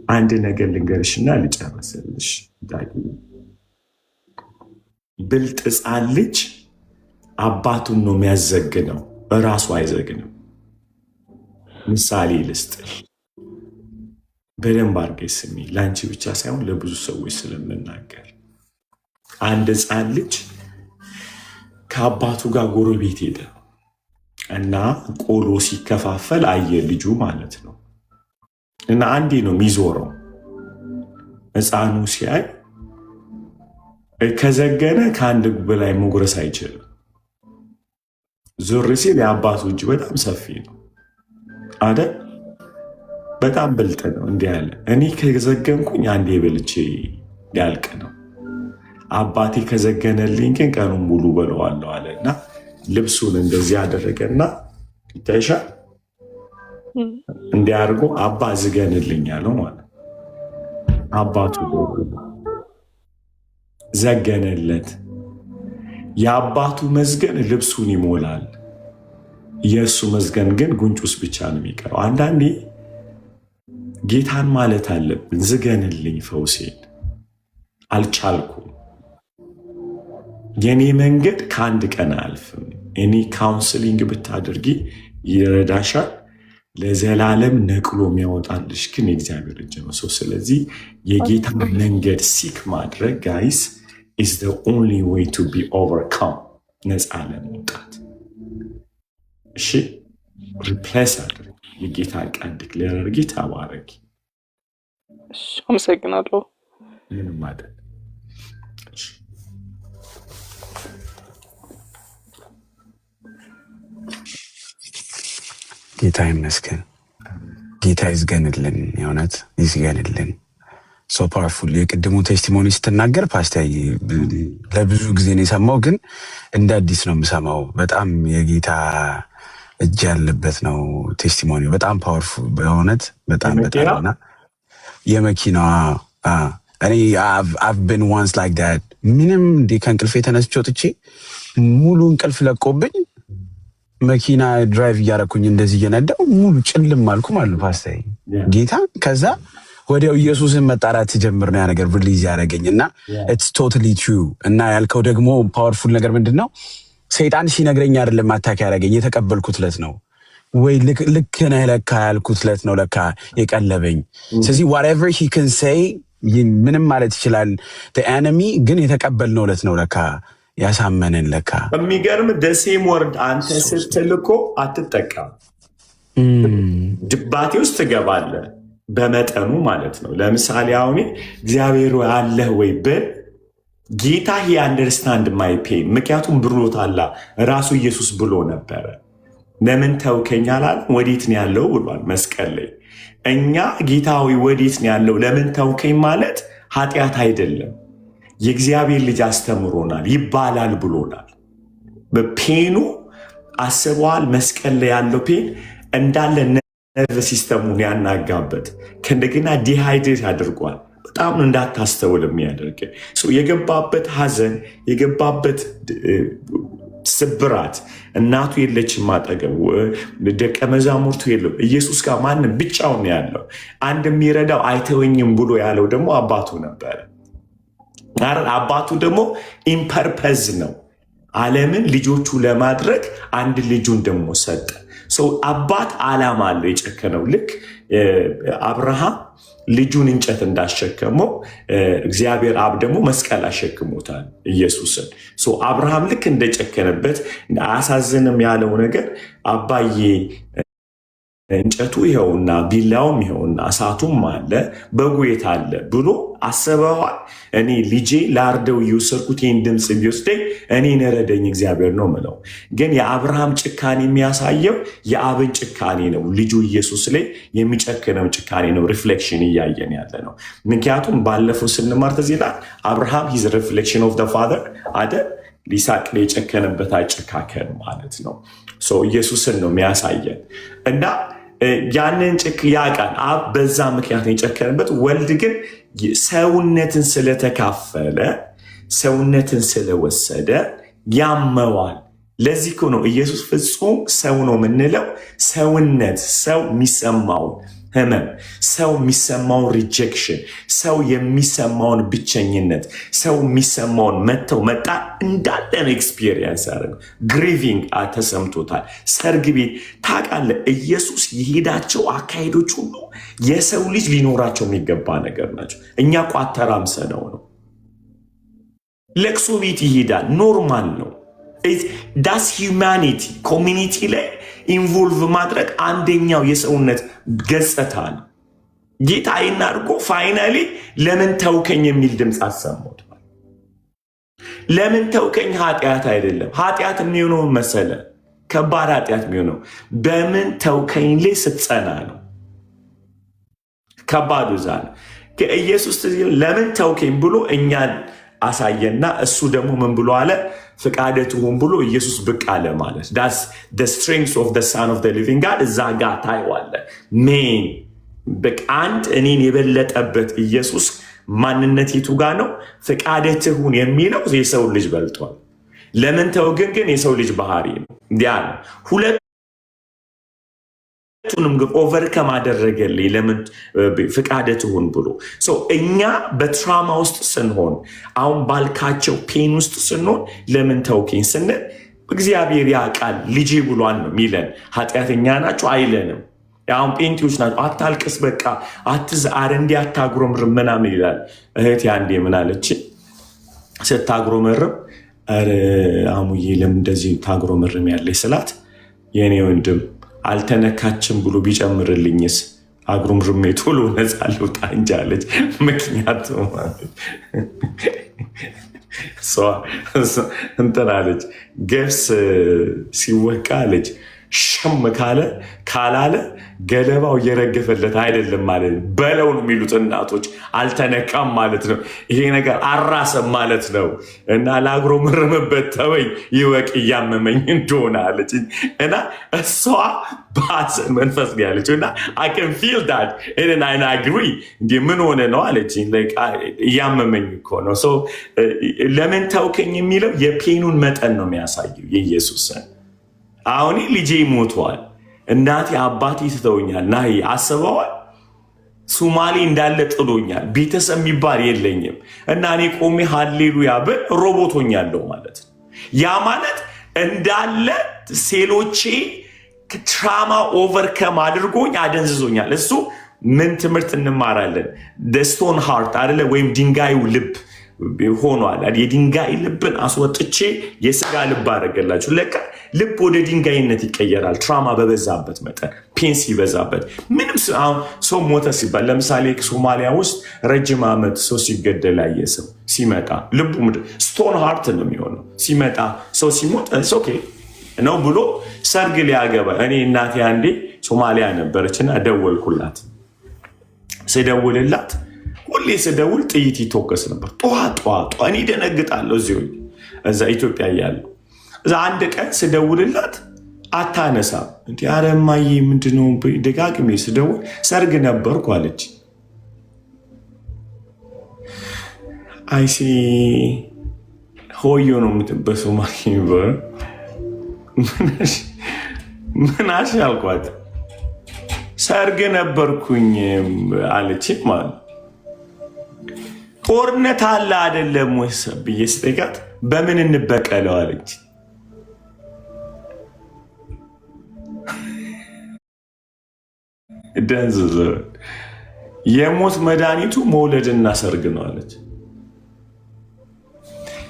አንድ ነገር ልንገርሽና ልጨርስልሽ ዳጊ፣ ብልጥ ሕፃን ልጅ አባቱን ነው የሚያዘግነው፣ እራሱ አይዘግንም። ምሳሌ ልስጥሽ፣ በደንብ አድርገሽ ስሚ። ለአንቺ ብቻ ሳይሆን ለብዙ ሰዎች ስለምናገር፣ አንድ ሕፃን ልጅ ከአባቱ ጋር ጎረቤት ሄደ እና ቆሎ ሲከፋፈል አየ፣ ልጁ ማለት ነው። እና አንዴ ነው የሚዞረው። ሕፃኑ ሲያይ ከዘገነ ከአንድ በላይ መጉረስ አይችልም። ዞር ሲል የአባቱ እጅ በጣም ሰፊ ነው አይደል? በጣም ብልጥ ነው። እንዲህ ያለ እኔ ከዘገንኩኝ አንዴ በልቼ ሊያልቅ ነው። አባቴ ከዘገነልኝ ግን ቀኑን ሙሉ በለዋለሁ አለ እና ልብሱን እንደዚህ ያደረገና ይታይሻል፣ እንዲህ አድርጎ አባ ዝገንልኝ አለው ማለት። አባቱ ዘገነለት። የአባቱ መዝገን ልብሱን ይሞላል፣ የእሱ መዝገን ግን ጉንጩስ ብቻ ነው የሚቀረው። አንዳንዴ ጌታን ማለት አለብን፣ ዝገንልኝ ፈውሴን፣ አልቻልኩም፣ የኔ መንገድ ከአንድ ቀን አያልፍም። እኔ ካውንስሊንግ ብታደርጊ ይረዳሻል፣ ለዘላለም ነቅሎ የሚያወጣልሽ ግን የእግዚአብሔር እጅ ነው ሰው። ስለዚህ የጌታ መንገድ ሲክ ማድረግ ጋይስ is the only way to be overcome፣ ነፃ ለመውጣት። እሺ ሪፕሌስ አድርግ፣ የጌታ ቃል ዲክሌር አድርጊ፣ ተባረኪ። አመሰግናለሁ። ምንም አይደል። ጌታ ይመስገን። ጌታ ይዝገንልን፣ የእውነት ይዝገንልን። ሶ ፓወርፉል። የቅድሙ ቴስቲሞኒ ስትናገር ፓስተር ለብዙ ጊዜ ነው የሰማው፣ ግን እንደ አዲስ ነው የምሰማው። በጣም የጌታ እጅ ያለበት ነው ቴስቲሞኒ። በጣም ፓወርፉል በእውነት በጣም በጣም። እና የመኪናዋ እኔ I've been once like that ምንም እንዴ ከእንቅልፌ ተነስቼ ወጥቼ ሙሉ እንቅልፍ ለቆብኝ መኪና ድራይቭ እያደረኩኝ እንደዚህ እየነዳው ሙሉ ጭልም አልኩ ማለት ነው ፓስተር ጌታ። ከዛ ወዲያው ኢየሱስን መጣራት ጀምር ነው ያ ነገር ሪሊዝ ያደረገኝና ኢትስ ቶታሊ ትሩ። እና ያልከው ደግሞ ፓወርፉል ነገር ምንድነው? ሰይጣን ሲነግረኝ አይደለም አታክ ያደረገኝ የተቀበልኩት ለት ነው ወይ ልክ ነህ ለካ ያልኩት ለት ነው ለካ የቀለበኝ። ስለዚህ whatever he can say ምንም ማለት ይችላል the enemy ግን የተቀበልነው ለት ነው ለካ ያሳመነን ለካ። የሚገርም ደሴም ወርድ አንተ ስትልኮ አትጠቀም ድባቴ ውስጥ ትገባለህ በመጠኑ ማለት ነው። ለምሳሌ አሁን እግዚአብሔር አለህ ወይ ብል ጌታ ሂ አንደርስታንድ ማይ ፔን ምክንያቱም ብሎታል ራሱ ኢየሱስ ብሎ ነበረ። ለምን ተውከኝ አላለም ወዴት ነው ያለው ብሏል መስቀል ላይ። እኛ ጌታዊ ወዴት ነው ያለው ለምን ተውከኝ ማለት ኃጢአት አይደለም የእግዚአብሔር ልጅ አስተምሮናል ይባላል ብሎናል። በፔኑ አስበዋል መስቀል ላይ ያለው ፔን እንዳለ ነርቭ ሲስተሙን ያናጋበት ከእንደገና ዲሃይድሬት አድርጓል። በጣም እንዳታስተውል የሚያደርግ የገባበት ሐዘን የገባበት ስብራት እናቱ የለችም አጠገቡ ደቀ መዛሙርቱ የለው ኢየሱስ ጋር ማንም ብቻውን ያለው አንድ የሚረዳው አይተወኝም ብሎ ያለው ደግሞ አባቱ ነበረ። አባቱ ደግሞ ኢምፐርፐዝ ነው ዓለምን ልጆቹ ለማድረግ አንድ ልጁን ደግሞ ሰጠ። አባት ዓላማ አለው የጨከነው ልክ አብርሃም ልጁን እንጨት እንዳሸከመው እግዚአብሔር አብ ደግሞ መስቀል አሸክሞታል ኢየሱስን። አብርሃም ልክ እንደጨከነበት አያሳዝንም ያለው ነገር አባዬ እንጨቱ ይኸውና ቢላውም ይኸውና እሳቱም አለ በጉ የት አለ ብሎ አሰበዋል። እኔ ልጄ ላርደው እየወሰድኩት ይህን ድምፅ ቢወስደኝ እኔን ረደኝ እግዚአብሔር ነው ምለው። ግን የአብርሃም ጭካኔ የሚያሳየው የአብን ጭካኔ ነው። ልጁ ኢየሱስ ላይ የሚጨክነው ጭካኔ ነው ሪፍሌክሽን እያየን ያለ ነው። ምክንያቱም ባለፈው ስንማር ትዝ ይላል አብርሃም ሂዝ ሪፍሌክሽን ኦፍ ፋዘር አይደል? ይስሐቅ ላይ የጨከነበት አጨካከን ማለት ነው። ኢየሱስን ነው የሚያሳየን እና ያንን ያውቃል አብ በዛ ምክንያት የጨከነበት። ወልድ ግን ሰውነትን ስለተካፈለ ሰውነትን ስለወሰደ ያመዋል። ለዚህ እኮ ነው ኢየሱስ ፍጹም ሰው ነው የምንለው። ሰውነት ሰው የሚሰማውን ህመም፣ ሰው የሚሰማውን ሪጀክሽን፣ ሰው የሚሰማውን ብቸኝነት፣ ሰው የሚሰማውን መተው መጣ እንዳለ ነው ኤክስፒሪየንስ ያደረገው። ግሪቪንግ ተሰምቶታል። ሰርግ ቤት ታውቃለህ፣ ኢየሱስ የሄዳቸው አካሄዶች ሁሉ የሰው ልጅ ሊኖራቸው የሚገባ ነገር ናቸው። እኛ ቋተራምሰነው ነው። ለቅሶ ቤት ይሄዳል፣ ኖርማል ነው። ዳስ ሂውማኒቲ ኮሚኒቲ ላይ ኢንቮልቭ ማድረግ አንደኛው የሰውነት ገጽታ ነው። ጌታ ይህን አድርጎ ፋይናሊ ለምን ተውከኝ የሚል ድምፅ አሰሙት። ለምን ተውከኝ ኃጢአት አይደለም። ኃጢአት የሚሆነው መሰለ ከባድ ኃጢአት የሚሆነው በምን ተውከኝ ላይ ስትጸና ነው። ከባዱ ዛ ነው። ኢየሱስ ለምን ተውከኝ ብሎ እኛን አሳየና እሱ ደግሞ ምን ብሎ አለ? ፍቃድህ ይሁን ብሎ ኢየሱስ ብቅ አለ ማለት that's the strength of the son of the living God። እዛ ጋር ታይዋለህ። ሜን በቃ አንድ እኔን የበለጠበት ኢየሱስ ማንነት የቱ ጋር ነው? ፍቃድህ ይሁን የሚለው የሰው ልጅ በልጧል። ለምን ተው ግን የሰው ልጅ ባህሪ ነው። ያ ነው ሁለቱንም ግን ኦቨርከም አደረገልኝ። ለምን ፍቃድህ ይሁን ብሎ እኛ በትራማ ውስጥ ስንሆን አሁን ባልካቸው ፔን ውስጥ ስንሆን ለምን ተውከኝ ስንል እግዚአብሔር ያውቃል ልጄ ብሏል ነው የሚለን። ኃጢአተኛ ናቸው አይለንም። አሁን ጴንጤዎች ናቸው አታልቅስ በቃ አትዛር እንዲህ አታጉረምርም ምናምን ይላል። እህቴ አንዴ ምን አለች ስታጉረመርም ኧረ አሙዬ ለምን እንደዚህ ታጉረመርም ያለች ስላት የኔ ወንድም አልተነካችም ብሎ ቢጨምርልኝስ አጉረምርሜ ቶሎ ነፃ ልውጣ እንጂ አለች። ምክንያቱም እንትን አለች ገብስ ሲወቃ አለች ሽም ካላለ ገለባው እየረገፈለት አይደለም ማለት ነው። በለው ነው የሚሉት እናቶች። አልተነካም ማለት ነው። ይሄ ነገር አራሰም ማለት ነው። እና ላግሮ ምርምበት ተወኝ ይወቅ እያመመኝ እንደሆነ አለች። እና እሷ በሐዘን መንፈስ ነው ያለችው። እና I can feel that and I agree እንዴ ምን ሆነ ነው አለች። እያመመኝ እኮ ነው። ለምን ተውከኝ የሚለው የፔኑን መጠን ነው የሚያሳየው የኢየሱስን። አሁን ልጄ ሞቷል፣ እናቴ አባቴ ትተውኛል፣ ና አስበዋል። ሶማሌ እንዳለ ጥሎኛል፣ ቤተሰብ የሚባል የለኝም እና እኔ ቆሜ ሃሌሉያ ብል ሮቦቶኛለሁ ማለት ነው። ያ ማለት እንዳለ ሴሎቼ ትራማ ኦቨርከም አድርጎኝ አደንዝዞኛል። እሱ ምን ትምህርት እንማራለን? ስቶን ሃርት አይደለ ወይም ድንጋዩ ልብ ሆኗል። የድንጋይ ልብን አስወጥቼ የስጋ ልብ አደረገላችሁ። ለካ ልብ ወደ ድንጋይነት ይቀየራል። ትራማ በበዛበት መጠን፣ ፔንስ ይበዛበት። ምንም አሁን ሰው ሞተ ሲባል ለምሳሌ ሶማሊያ ውስጥ ረጅም ዓመት ሰው ሲገደል ያየ ሰው ሲመጣ ልቡ ስቶን ሃርት ነው የሚሆነው። ሲመጣ ሰው ሲሞት ኦኬ ነው ብሎ ሰርግ ሊያገባ እኔ እናቴ አንዴ ሶማሊያ ነበረችና ደወልኩላት። ስደውልላት ሁሌ ስደውል ጥይት ይተኮስ ነበር። ጧ እኔ ደነግጣለሁ። እዛ ኢትዮጵያ እያለሁ እዛ አንድ ቀን ስደውልላት አታነሳም። እንዲ ኧረ እማዬ ምንድነው? ደጋግሜ ስደውል ሰርግ ነበርኩ አለች። አይሲ ሆዮ ነው የምትበሰው ማኪበር ምን አልኳት። ሰርግ ነበርኩኝ አለች ማለት ጦርነት አለ አይደለም ወይስ ብዬ ስጠይቃት በምን እንበቀለው አለች። ደንዝዘ የሞት መድኃኒቱ መውለድና ሰርግ ነው አለች።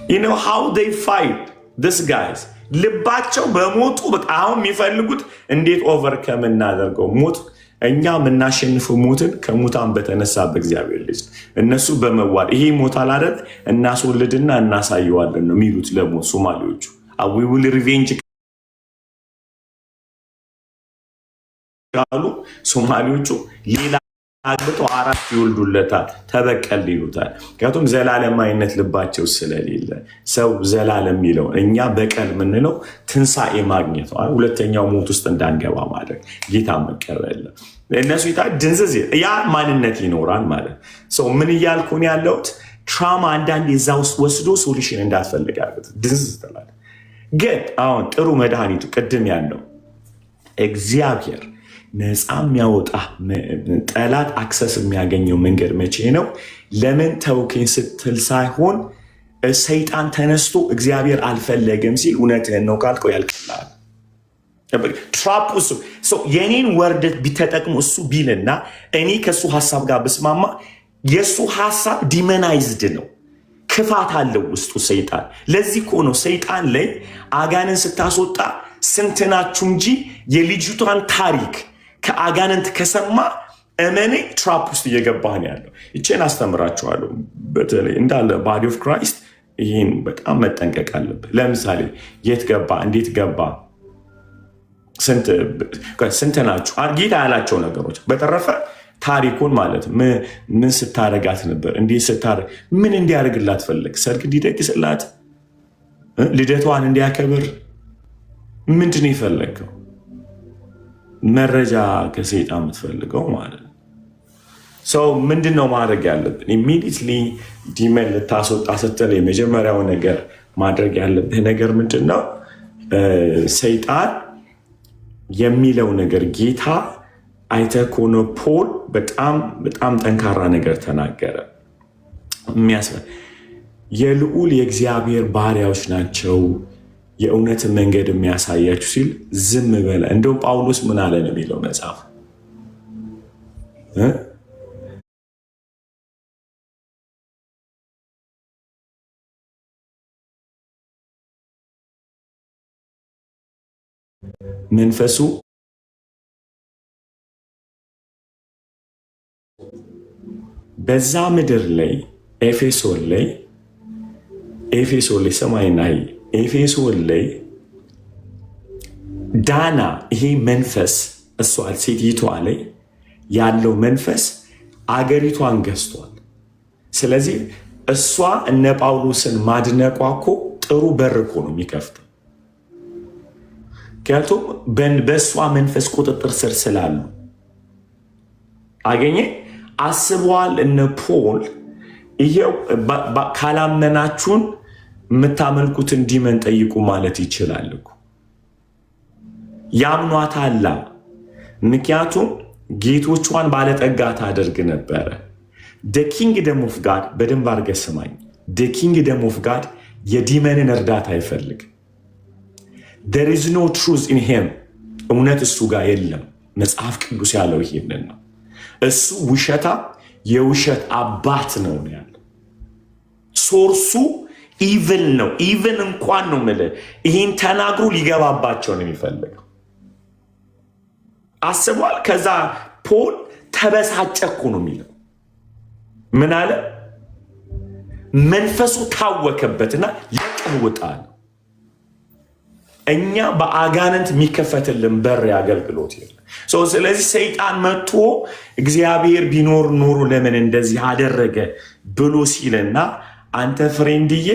you know how they fight this guys ልባቸው በሞቱ በቃ አሁን የሚፈልጉት እንዴት ኦቨርከም እናደርገው ሞት እኛ የምናሸንፈው ሞትን ከሙታን በተነሳ በእግዚአብሔር ልጅ እነሱ በመዋል ይሄ ሞት አላደር እናስወልድና እናሳየዋለን ነው የሚሉት ለሞት ሶማሌዎቹ። we will revenge ቃሉ ሶማሌዎቹ ሌላ አግብተው 4 ይወልዱለታል፣ ተበቀል ይሉታል። ምክንያቱም ዘላለማዊነት ልባቸው ስለሌለ ሰው ዘላለም የሚለው እኛ በቀል የምንለው ትንሣኤ ማግኘት ነው። ሁለተኛው ሞት ውስጥ እንዳንገባ ማድረግ ጌታ መቀበል እነሱ ድንዝዝ ያ ማንነት ይኖራል ማለት ሰው ምን እያልኩን ያለሁት ትራማ አንዳንድ የዛ ውስጥ ወስዶ ሶሉሽን እንዳትፈልግ አድርገት ድንዝዝ ትላለህ። ግን አሁን ጥሩ መድኃኒቱ ቅድም ያለው እግዚአብሔር ነፃ የሚያወጣ ጠላት አክሰስ የሚያገኘው መንገድ መቼ ነው? ለምን ተውከኝ ስትል ሳይሆን ሰይጣን ተነስቶ እግዚአብሔር አልፈለገም ሲል እውነትህን ነው ካልከው ያልቅልሃል። ትራፕ እሱ የኔን ወርደት ቢተጠቅሙ እሱ ቢልና እኔ ከእሱ ሀሳብ ጋር ብስማማ የእሱ ሀሳብ ዲመናይዝድ ነው፣ ክፋት አለው ውስጡ ሰይጣን። ለዚህ እኮ ነው ሰይጣን ላይ አጋንን ስታስወጣ ስንት ናችሁ እንጂ የልጅቷን ታሪክ ከአጋንንት ከሰማ እመኔ ትራፕ ውስጥ እየገባህ ነው ያለው። ይቼን አስተምራችኋለሁ። በተለይ እንዳለ ባዲ ኦፍ ክራይስት ይህን በጣም መጠንቀቅ አለብህ። ለምሳሌ የት ገባ፣ እንዴት ገባ፣ ስንት ናችሁ ጌታ ያላቸው ነገሮች። በተረፈ ታሪኩን ማለት ምን ስታረጋት ነበር፣ እንዴት ስታረግ፣ ምን እንዲያደርግላት ፈለግ፣ ሰርግ እንዲደግስላት፣ ልደቷን እንዲያከብር፣ ምንድን ነው የፈለገው? መረጃ ከሰይጣን የምትፈልገው ማለት ነው። ሰው ምንድን ነው ማድረግ ያለብን? ኢሚዲየትሊ ዲመን ልታስወጣ ስትል የመጀመሪያው ነገር ማድረግ ያለብህ ነገር ምንድን ነው? ሰይጣን የሚለው ነገር ጌታ አይተህ ከሆነ ፖል በጣም ጠንካራ ነገር ተናገረ። የልዑል የእግዚአብሔር ባሪያዎች ናቸው የእውነትን መንገድ የሚያሳያችሁ ሲል ዝም በለ። እንደውም ጳውሎስ ምን አለ ነው የሚለው መጽሐፍ መንፈሱ በዛ ምድር ላይ ኤፌሶን ላይ ሰማይና ኤፌሶን ላይ ዳና ይሄ መንፈስ እሷ ሴቲቷ ላይ ያለው መንፈስ አገሪቷን ገዝቷል። ስለዚህ እሷ እነ ጳውሎስን ማድነቋ እኮ ጥሩ በር እኮ ነው የሚከፍተው። ምክንያቱም በእሷ መንፈስ ቁጥጥር ስር ስላሉ አገኘ አስበዋል። እነ ፖል ይሄው ካላመናችሁን የምታመልኩትን ዲመን ጠይቁ ማለት ይችላል እኮ ያምኗታላ። ምክንያቱም ጌቶቿን ባለጠጋ ታደርግ ነበረ። ደ ኪንግደም ኦፍ ጋድ በደንብ አድርገህ ስማኝ። ደ ኪንግደም ኦፍ ጋድ የዲመንን እርዳታ አይፈልግ። there is no truth in him እውነት እሱ ጋር የለም። መጽሐፍ ቅዱስ ያለው ይሄንን ነው። እሱ ውሸታ የውሸት አባት ነው ያለው። ሶርሱ ኢቭል ነው። ኢቭን እንኳን ነው የምልህ ይህን ተናግሮ ሊገባባቸው ነው የሚፈልገው። አስቧል። ከዛ ፖል ተበሳጨኩ ነው የሚለው። ምን አለ? መንፈሱ ታወከበትና ለቅም ውጣ ነው። እኛ በአጋንንት የሚከፈትልን በር ያገልግሎት የለም። ስለዚህ ሰይጣን መጥቶ እግዚአብሔር ቢኖር ኖሮ ለምን እንደዚህ አደረገ ብሎ ሲልና አንተ ፍሬንድዬ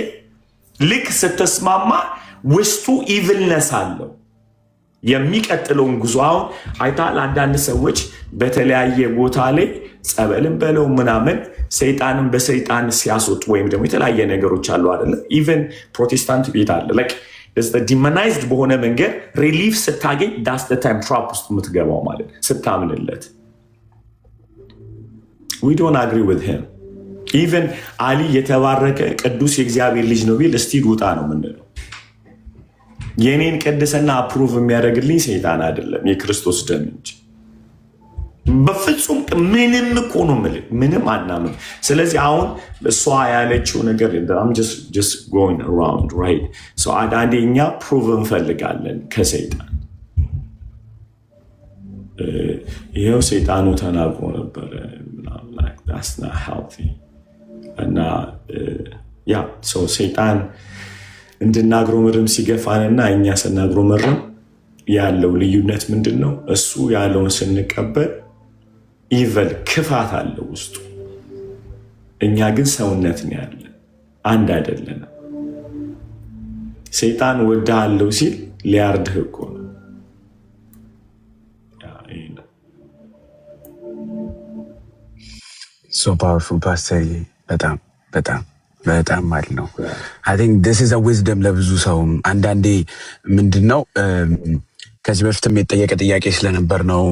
ልክ ስትስማማ ውስጡ ኢቭልነስ አለው። የሚቀጥለውን ጉዞ አሁን አይታል። አንዳንድ ሰዎች በተለያየ ቦታ ላይ ጸበልን በለው ምናምን ሰይጣንን በሰይጣን ሲያስወጡ ወይም ደግሞ የተለያየ ነገሮች አሉ አይደለ? ኢቨን ፕሮቴስታንት ቤት አለ ዲመናይዝድ በሆነ መንገድ ሪሊፍ ስታገኝ ዳስ ታይም ትራፕ ውስጥ የምትገባው ማለት ስታምንለት። ዊ ዶንት አግሪ ዊዝ ሂም። ኢቨን አሊ የተባረከ ቅዱስ የእግዚአብሔር ልጅ ነው ቢል እስቲድ ውጣ ነው ምንለው። የኔን ቅድስና አፕሩቭ የሚያደርግልኝ ሰይጣን አይደለም የክርስቶስ ደም እንጂ። በፍጹም ምንም እኮ ነው የምልህ፣ ምንም አናምን። ስለዚህ አሁን እሷ ያለችው ነገር just going around right so አንዳንዴ እኛ ፕሩቭ እንፈልጋለን ከሰይጣን። ይኸው ሰይጣኑ ተናግሮ ነበረ that's not healthy እና ያ ሰይጣን እንድናግሮመርም ሲገፋንና እኛ ስናግሮመርም ያለው ልዩነት ምንድን ነው? እሱ ያለውን ስንቀበል ኢቨል ክፋት አለው ውስጡ። እኛ ግን ሰውነት ነው ያለን፣ አንድ አይደለንም። ሰይጣን ወድሃለሁ ሲል ሊያርድህ እኮ ነው። ሶ ፓወርፉል ፓስተር፣ በጣም በጣም በጣም ማለት ነው። አይ ቲንክ ዲስ ኢዝ አ ዊዝደም ለብዙ ሰውም። አንዳንዴ ምንድን ነው ከዚህ በፊትም የተጠየቀ ጥያቄ ስለነበር ነው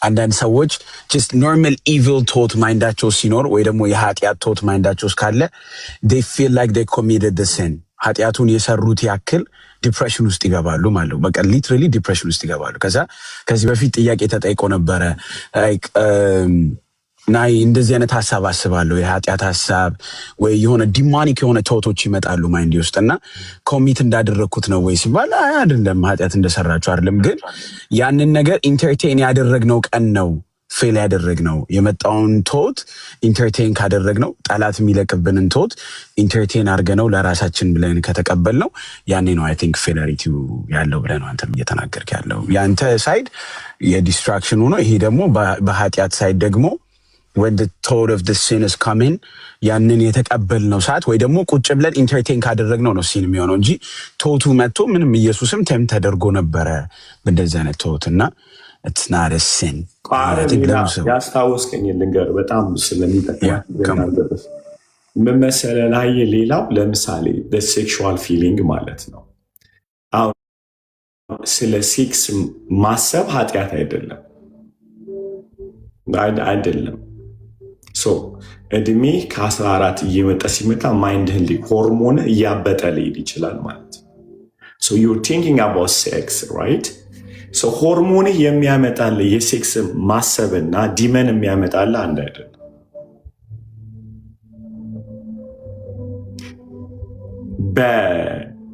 አንዳንድ ሰዎች ጀስት ኖርማል ኢቪል ቶት ማይንዳቸው ሲኖር ወይ ደግሞ የኃጢአት ቶት ማይንዳቸው ካለ they feel like they committed the sin ኃጢአቱን የሰሩት ያክል ዲፕሬሽን ውስጥ ይገባሉ ማለት ነው። በቃ ሊትራሊ ዲፕሬሽን ውስጥ ይገባሉ። ከዚህ በፊት ጥያቄ ተጠይቆ ነበረ ላይክ ናይ እንደዚህ አይነት ሀሳብ አስባለሁ የኃጢአት ሀሳብ ወይ የሆነ ዲማኒክ የሆነ ቶቶች ይመጣሉ ማይንድ ውስጥ እና ኮሚት እንዳደረግኩት ነው ወይ ሲባል አይደለም፣ ኃጢአት እንደሰራችሁ አይደለም። ግን ያንን ነገር ኢንተርቴን ያደረግነው ቀን ነው ፌል ያደረግነው። የመጣውን ቶት ኢንተርቴን ካደረግነው ጠላት የሚለቅብንን ቶት ኢንተርቴን አድርገነው ለራሳችን ብለን ከተቀበልነው ያኔ ነው አይ ቲንክ ፌለሪቲው ያለው ብለህ ነው አንተም እየተናገርክ ያለው። ያንተ ሳይድ የዲስትራክሽኑ ነው። ይሄ ደግሞ በኃጢአት ሳይድ ደግሞ when the thought of the sin is coming ያንን የተቀበልነው ሰዓት ወይ ደግሞ ቁጭ ብለን ኢንተርቴን ካደረግነው ነው ሲን የሚሆነው እንጂ ቶቱ መጥቶ ምንም ኢየሱስም ተም ተደርጎ ነበረ በእንደዚህ አይነት ቶት እና it's not a sin። ያስታወስከኝ ልንገር በጣም ስለሚጠቅም ምን መሰለህ ላይ ሌላው ለምሳሌ the sexual feeling ማለት ነው። አሁን ስለ ሴክስ ማሰብ ኃጢአት አይደለም አይደለም። እድሜ ከ14 እየመጣ ሲመጣ ማይንድህን ሆርሞን እያበጠ ሊሄድ ይችላል ማለት ነው። you're thinking about sex right ሆርሞንህ የሚያመጣልህ የሴክስ ማሰብና ዲመን የሚያመጣልህ አንድ አይደለም።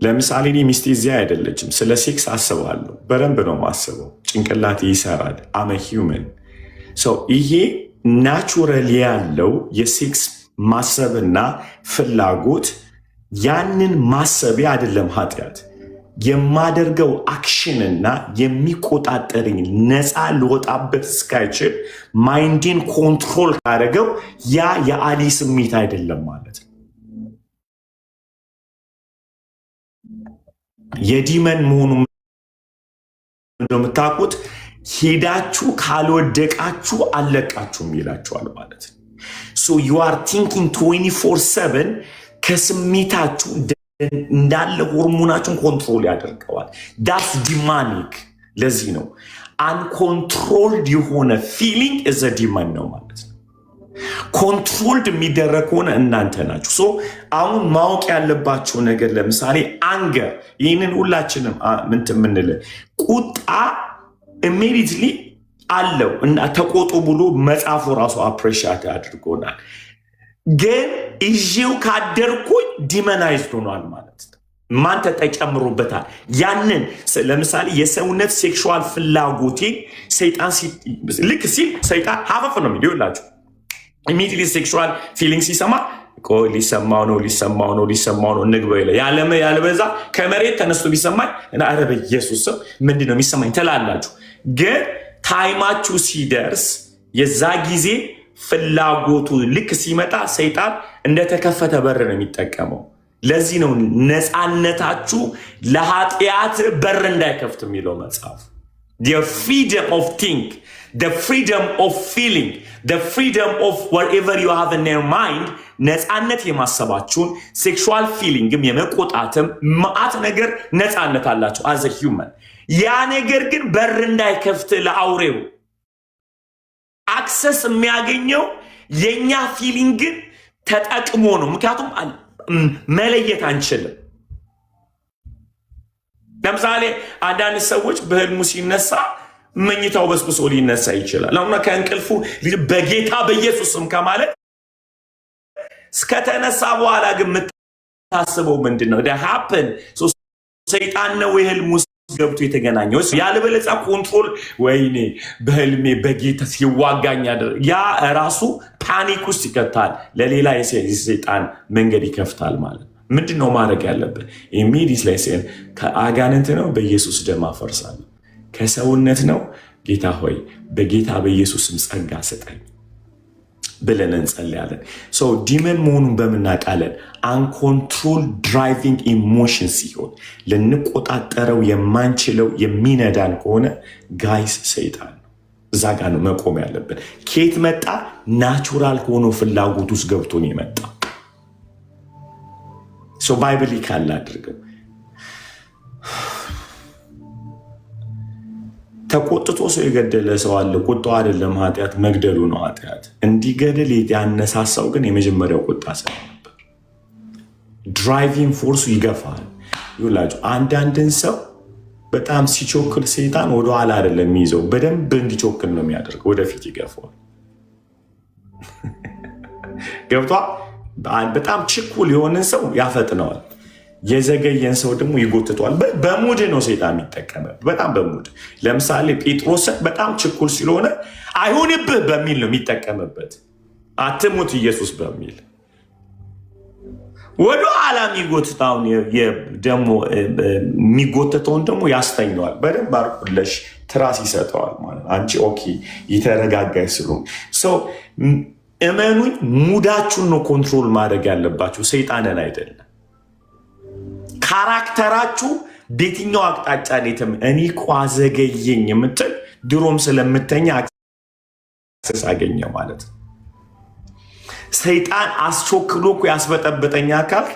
ለምሳሌ እኔ ሚስቴ እዚያ አይደለችም፣ ስለ ሴክስ አስባለሁ፣ በደንብ ነው ማስበው፣ ጭንቅላት ይሰራል። አመ ሂውመን ይሄ ናቹራሊ ያለው የሴክስ ማሰብና ፍላጎት ያንን ማሰቢያ አይደለም ኃጢአት። የማደርገው አክሽንና የሚቆጣጠረኝ ነፃ ልወጣበት እስካይችል ማይንድን ኮንትሮል ካደረገው ያ የአሊ ስሜት አይደለም ማለት ነው። የዲመን መሆኑ እንደምታውቁት ሄዳችሁ ካልወደቃችሁ አለቃችሁም ይላችኋል ማለት ነው። so you are thinking 24/7 ከስሜታችሁ እንዳለ ሆርሞናችሁን ኮንትሮል ያደርገዋል። that's demonic። ለዚህ ነው uncontrolled የሆነ feeling is a demon ነው ማለት ነው። ኮንትሮልድ የሚደረግ ሆነ እናንተ ናችሁ። ሶ አሁን ማወቅ ያለባችሁ ነገር ለምሳሌ አንገር፣ ይህንን ሁላችንም ምንትምንለ ቁጣ ኢሚዲየትሊ አለው እና ተቆጡ ብሎ መጽሐፉ ራሱ አፕሬሻት አድርጎናል። ግን እዚው ካደርኩኝ ዲመናይዝድ ሆኗል ማለት ነው። ማን ተጨምሮበታል? ያንን ለምሳሌ የሰውነት ሴክሹዋል ፍላጎቴ ሰይጣን ልክ ሲል ሰይጣን ሀፈፍ ነው የሚላችሁ ኢሚዲየትሊ ሴክሹዋል ፊሊንግ ሲሰማ ሊሰማው ነው እንግበው ይላል። ያለበዛ ከመሬት ተነስቶ ቢሰማኝ እና ኧረ በኢየሱስ ስም ምንድነው የሚሰማኝ ትላላችሁ። ግን ታይማችሁ ሲደርስ የዛ ጊዜ ፍላጎቱ ልክ ሲመጣ ሰይጣን እንደተከፈተ በር ነው የሚጠቀመው። ለዚህ ነው ነፃነታችሁ ለኃጢአት በር እንዳይከፍት የሚለው መጽሐፍ። the freedom of think, the freedom of feeling, the freedom of whatever you have in your mind, ነፃነት የማሰባችሁን ሴክሹዋል ፊሊንግም የመቆጣትም ማአት ነገር ነፃነት አላችሁ as a human። ያ ነገር ግን በር እንዳይከፍት ለአውሬው አክሰስ የሚያገኘው የኛ ፊሊንግን ተጠቅሞ ነው። ምክንያቱም መለየት አንችልም። ለምሳሌ አንዳንድ ሰዎች በህልሙ ሲነሳ መኝታው በስብሶ ሊነሳ ይችላል። አሁን ከእንቅልፉ በጌታ በኢየሱስም ከማለት እስከተነሳ በኋላ ግን የምታስበው ምንድነው? that happen so ሰይጣን ነው የህልሙ ገብቶ የተገናኘው። ያለበለዚያ ኮንትሮል ወይኔ በህልሜ በጌታ ሲዋጋኝ ያ ራሱ ፓኒክ ውስጥ ይከታል፣ ለሌላ የሰይጣን መንገድ ይከፍታል ማለት ነው። ምንድነው ማድረግ ያለብን? ኢሚዲየት ላይ ሲል ከአጋንንት ነው በኢየሱስ ደም አፈርሳለሁ፣ ከሰውነት ነው ጌታ ሆይ በጌታ በኢየሱስም ጸጋ ስጠኝ ብለን እንጸልያለን። ሶ ዲመን መሆኑን በምናውቃለን አንኮንትሮል ድራይቪንግ ኢሞሽን ሲሆን ልንቆጣጠረው የማንችለው የሚነዳን ከሆነ ጋይስ ሰይጣን ነው። እዛ ጋር ነው መቆም ያለብን። ኬት መጣ? ናቹራል ከሆነ ፍላጎት ውስጥ ገብቶን የመጣ ሶ ባይብሊካል አድርገው ተቆጥቶ ሰው የገደለ ሰው አለ። ቁጣው አይደለም ኃጢአት፣ መግደሉ ነው ኃጢአት። እንዲገድል ያነሳሳው ግን የመጀመሪያው ቁጣ ነበር። ድራይቪንግ ፎርሱ ይገፋል። ይላችሁ አንዳንድን ሰው በጣም ሲቾክል ሰይጣን ወደ ኋላ አይደለም የሚይዘው፣ በደንብ እንዲቾክል ነው የሚያደርገው፣ ወደፊት ይገፋል። ገብቷ በጣም ችኩል የሆነን ሰው ያፈጥነዋል፣ የዘገየን ሰው ደግሞ ይጎትቷል። በሙድ ነው ሰይጣን የሚጠቀመው፣ በጣም በሙድ። ለምሳሌ ጴጥሮስን በጣም ችኩል ስለሆነ አይሁንብህ በሚል ነው የሚጠቀምበት፣ አትሙት ኢየሱስ በሚል ወደ ኋላ የሚጎትታውን ደግሞ የሚጎትተውን ደግሞ ያስተኘዋል። በደንብ አርቁለሽ ትራስ ይሰጠዋል ማለት አንቺ ኦኬ የተረጋጋይ ስለሆነ ሰው እመኑኝ፣ ሙዳችሁን ነው ኮንትሮል ማድረግ ያለባችሁ፣ ሰይጣንን አይደለም። ካራክተራችሁ በየትኛው አቅጣጫ ሌተም እኔ እኮ አዘገየኝ የምትል ድሮም ስለምተኛ አክሰስ አገኘ ማለት ነው። ሰይጣን አስቾክሎ እኮ ያስበጠበጠኛ አካል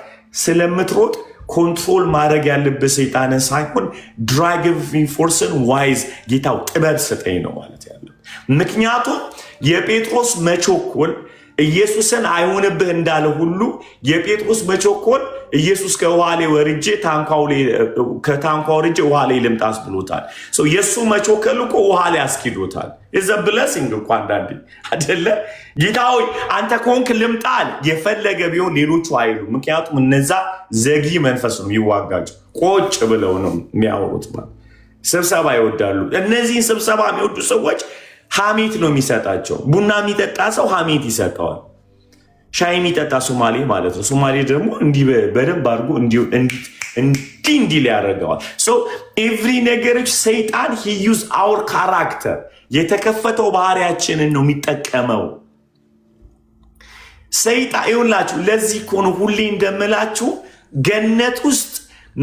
ስለምትሮጥ ኮንትሮል ማድረግ ያለበት ሰይጣንን ሳይሆን ድራይቪንግ ፎርስን ዋይዝ ጌታው ጥበብ ስጠኝ ነው ማለት ያለ። ምክንያቱም የጴጥሮስ መቾኮል ኢየሱስን አይሆንብህ እንዳለ ሁሉ የጴጥሮስ መቾኮል ኢየሱስ ከውሃ ላይ ወርጄ ከታንኳ ወርጄ ውሃ ላይ ልምጣስ ብሎታል። የእሱ መቾከል እኮ ውሃ ላይ አስኪዶታል። ኢዝ አ ብለሲንግ እኮ አንዳንዴ አይደለ? ጌታ ሆይ አንተ ከሆንክ ልምጣል የፈለገ ቢሆን ሌሎቹ አይሉ። ምክንያቱም እነዛ ዘጊ መንፈስ ነው የሚዋጋቸው፣ ቆጭ ብለው ነው የሚያወሩት። ስብሰባ ይወዳሉ። እነዚህን ስብሰባ የሚወዱ ሰዎች ሐሜት ነው የሚሰጣቸው። ቡና የሚጠጣ ሰው ሐሜት ይሰጠዋል። ሻይ የሚጠጣ ሶማሌ ማለት ነው። ሶማሌ ደግሞ እንዲህ በደንብ አድርጎ እንዲል ያደርገዋል። ሶ ኤቭሪ ነገሮች ሰይጣን he use our character የተከፈተው ባህሪያችንን ነው የሚጠቀመው። ሰይጣን ይውላችሁ ለዚህ እኮ ነው ሁሌ እንደምላችሁ ገነት ውስጥ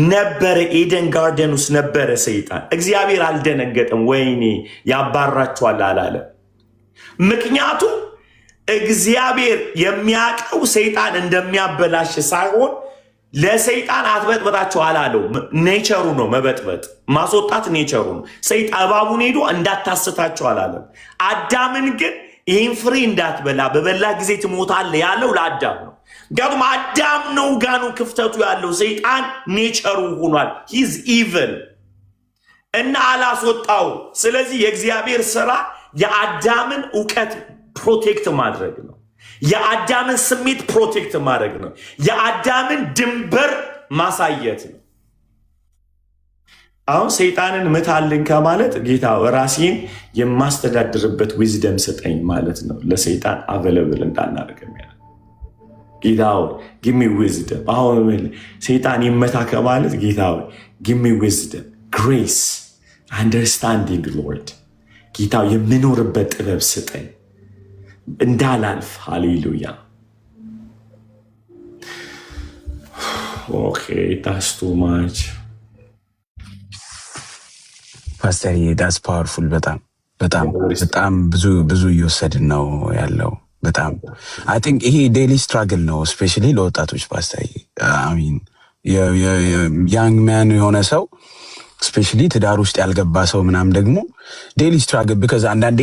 ነበረ፣ ኤደን ጋርደን ውስጥ ነበረ ሰይጣን። እግዚአብሔር አልደነገጠም፣ ወይኔ ያባራችኋል አላለም። ምክንያቱም እግዚአብሔር የሚያውቀው ሰይጣን እንደሚያበላሽ ሳይሆን ለሰይጣን አትበጥበጣቸው አላለው። ኔቸሩ ነው መበጥበጥ፣ ማስወጣት ኔቸሩ ነው። ሰይጣን እባቡን ሄዶ እንዳታስታቸው አላለም። አዳምን ግን ይህን ፍሬ እንዳትበላ በበላ ጊዜ ትሞታለህ ያለው ለአዳም ነው። ምክንያቱም አዳም ነው ጋኑ ክፍተቱ ያለው። ሰይጣን ኔቸሩ ሆኗል። ሂዝ ኢቭል እና አላስወጣው። ስለዚህ የእግዚአብሔር ስራ የአዳምን እውቀት ፕሮቴክት ማድረግ ነው። የአዳምን ስሜት ፕሮቴክት ማድረግ ነው። የአዳምን ድንበር ማሳየት ነው። አሁን ሰይጣንን ምታልን ከማለት ጌታ ራሴን የማስተዳድርበት ዊዝደም ስጠኝ ማለት ነው። ለሰይጣን አቬለብል እንዳናደርግ ጌታ ጊሚ ዊዝደም። አሁን ሰይጣን ይመታ ከማለት ጌታ ጊሚ ዊዝደም፣ ግሬስ፣ አንደርስታንዲንግ ሎርድ። ጌታ የምኖርበት ጥበብ ስጠኝ እንዳላልፍ። ሃሌሉያ። ኦኬ ታስ ቱ ማች ፓስተር ዳስ ፓወርፉል። በጣም ብዙ እየወሰድን ነው ያለው። በጣም አይ ቲንክ ይሄ ዴይሊ ስትራግል ነው፣ ስፔሻሊ ለወጣቶች ፓስተር። አሚን ያንግ ማን የሆነ ሰው ስፔሻሊ ትዳር ውስጥ ያልገባ ሰው ምናምን ደግሞ ዴይሊ ስትራግል ቢካዝ አንዳንዴ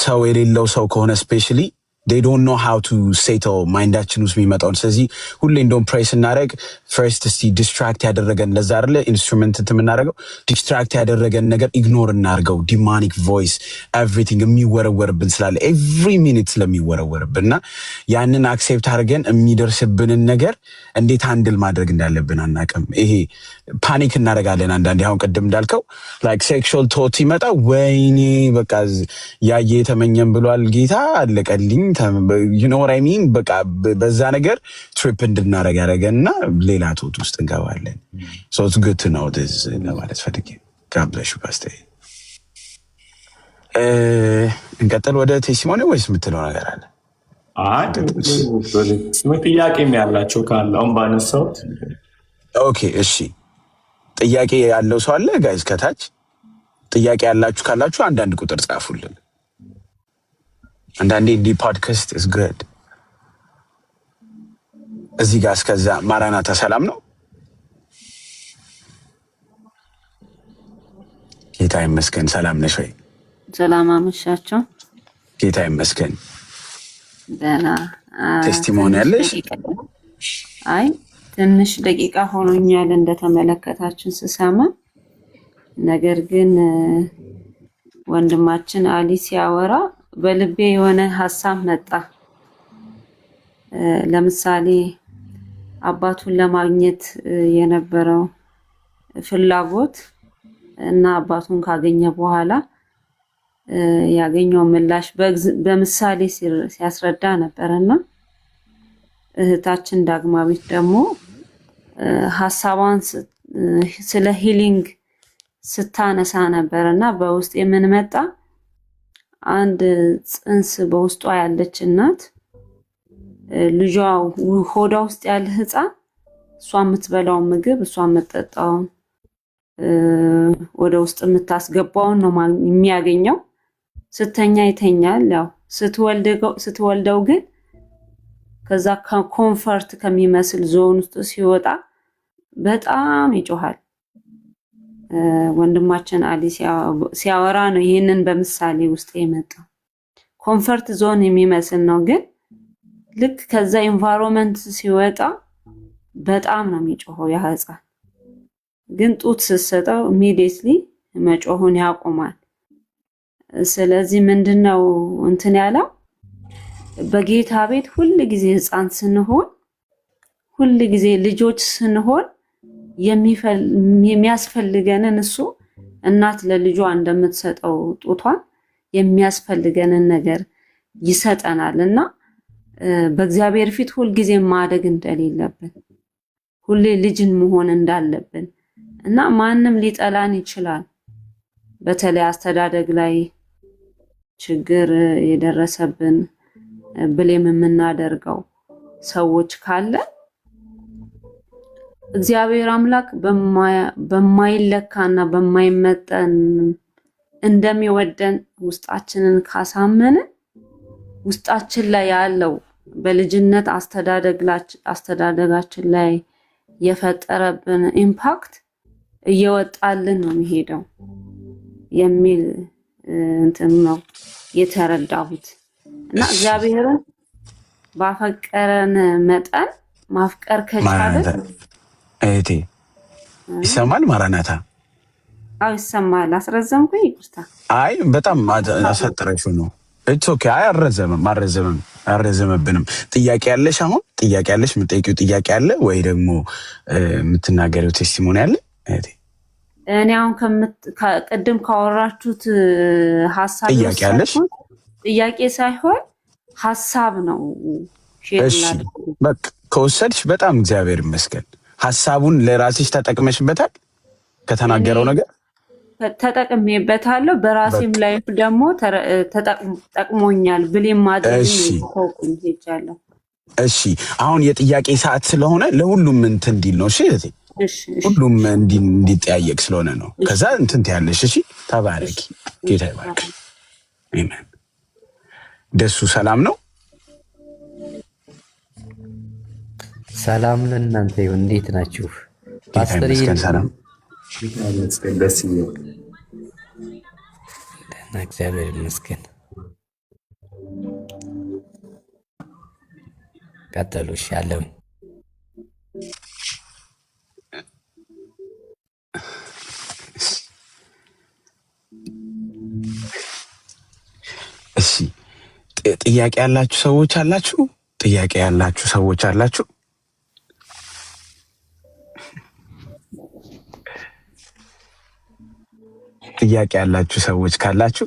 ሰው የሌለው ሰው ከሆነ ስፔሻሊ they don't know how to settle ማይንዳችን ውስጥ የሚመጣውን። ስለዚህ ሁሌ እንደውም ፕሬስ እናደረግ ፈርስት እስቲ ዲስትራክት ያደረገን ለዛ አይደለ ኢንስትሩመንት የምናደርገው ዲስትራክት ያደረገን ነገር ኢግኖር እናርገው። ዲማኒክ ቮይስ ኤቭሪቲንግ የሚወረወርብን ስላለ ኤቭሪ ሚኒት ስለሚወረወርብን እና ያንን አክሴፕት አድርገን የሚደርስብንን ነገር እንዴት ሃንድል ማድረግ እንዳለብን አናውቅም። ይሄ ፓኒክ እናደርጋለን አንዳንዴ። አሁን ቅድም እንዳልከው ላይክ ሴክሹዋል ቶት ይመጣ፣ ወይኔ በቃ ያየ የተመኘን ብሏል ጌታ አለቀልኝ you know what I mean? በቃ በዛ ነገር ትሪፕ እንድናረግ ያደረገና ሌላ ቶት ውስጥ እንገባለን። so it's good to know this ለማለት ፈልጌ። God bless you pastor። እንቀጥል ወደ ቴስቲሞኒ ወይስ የምትለው ነገር አለ? ጥያቄም ያላቸው ካለ አሁን ባነሳሁት። ኦኬ እሺ፣ ጥያቄ ያለው ሰው አለ ጋይዝ? ከታች ጥያቄ ያላችሁ ካላችሁ አንዳንድ ቁጥር ጻፉልን። አንዳንዴ እንዲህ ፖድካስት is good። እዚህ ጋር እስከዛ ማራናታ ሰላም ነው? ጌታ ይመስገን። ሰላም ነሽ ወይ? ሰላም አመሻችሁ። ጌታ ይመስገን። ደህና። ቴስቲሞኒ ያለሽ? አይ ትንሽ ደቂቃ ሆኖኛል እንደተመለከታችን ስሰማ። ነገር ግን ወንድማችን አሊ ሲያወራ በልቤ የሆነ ሐሳብ መጣ። ለምሳሌ አባቱን ለማግኘት የነበረው ፍላጎት እና አባቱን ካገኘ በኋላ ያገኘው ምላሽ በምሳሌ ሲያስረዳ ነበርና እህታችን ዳግማዊት ደግሞ ሐሳቧን ስለ ሂሊንግ ስታነሳ ነበርና በውስጥ የምንመጣ አንድ ጽንስ በውስጧ ያለች እናት ልጇ ሆዷ ውስጥ ያለ ህፃን እሷ የምትበላው ምግብ እሷ የምትጠጣው ወደ ውስጥ የምታስገባውን ነው የሚያገኘው። ስተኛ ይተኛል። ያው ስትወልደው ግን ከዛ ኮንፈርት ከሚመስል ዞን ውስጥ ሲወጣ በጣም ይጮሃል። ወንድማችን አሊ ሲያወራ ነው ይሄንን በምሳሌ ውስጥ የመጣው። ኮንፈርት ዞን የሚመስል ነው፣ ግን ልክ ከዛ ኢንቫይሮንመንት ሲወጣ በጣም ነው የሚጮኸው ያ ህፃን። ግን ጡት ስትሰጠው ኢሚዲየትሊ መጮሁን ያቆማል። ስለዚህ ምንድነው እንትን ያለው በጌታ ቤት ሁሉ ጊዜ ህፃን ስንሆን፣ ሁሉ ጊዜ ልጆች ስንሆን የሚያስፈልገንን እሱ እናት ለልጇ እንደምትሰጠው ጡቷን የሚያስፈልገንን ነገር ይሰጠናል እና በእግዚአብሔር ፊት ሁሉ ጊዜ ማደግ እንደሌለብን፣ ሁሌ ልጅን መሆን እንዳለብን እና ማንም ሊጠላን ይችላል። በተለይ አስተዳደግ ላይ ችግር የደረሰብን ብሌም የምናደርገው ሰዎች ካለ እግዚአብሔር አምላክ በማይለካና በማይመጠን እንደሚወደን ውስጣችንን ካሳመነ ውስጣችን ላይ ያለው በልጅነት አስተዳደጋችን ላይ የፈጠረብን ኢምፓክት እየወጣልን ነው የሚሄደው የሚል እንትን ነው የተረዳሁት እና እግዚአብሔርን ባፈቀረን መጠን ማፍቀር ከቻለን እህቴ ይሰማል? ማራናታ አው ይሰማል። አስረዘምኩኝ? ይቅርታ። አይ በጣም አሳጥረሽው ነው። ኢትስ ኦኬ። አይ አረዘመብንም። ጥያቄ ያለሽ? አሁን ጥያቄ ያለሽ? የምትጠይቂው ጥያቄ አለ ወይ ደግሞ የምትናገሪው ቴስቲሞኒ አለ እህቴ? እኔ አሁን ቅድም ካወራችሁት ሐሳብ ጥያቄ ያለሽ? ጥያቄ ሳይሆን ሐሳብ ነው። እሺ በቃ ከወሰድሽ በጣም እግዚአብሔር ይመስገን። ሐሳቡን ለራስሽ ተጠቅመሽበታል? ከተናገረው ነገር ተጠቅሜበታለሁ። በራሴም ላይፍ ደግሞ ተጠቅሞኛል ብሌም ማድረግ ነው ሄጃለሁ። እሺ አሁን የጥያቄ ሰዓት ስለሆነ ለሁሉም እንትን እንዲል ነው። እሺ እህቴ፣ ሁሉም እንዲጠያየቅ ስለሆነ ነው። ከዛ እንትን ትያለሽ። እሺ ተባረኪ። ጌታ ይባርክ። አሜን። ደሱ ሰላም ነው? ሰላም ለእናንተ ይሁን። እንዴት ናችሁ? ፓስተር ሰላም ደስ ይላል። እግዚአብሔር ይመስገን። ቀጥሉ። እሺ ያለውን እሺ ጥያቄ ያላችሁ ሰዎች አላችሁ? ጥያቄ ያላችሁ ሰዎች አላችሁ? ጥያቄ ያላችሁ ሰዎች ካላችሁ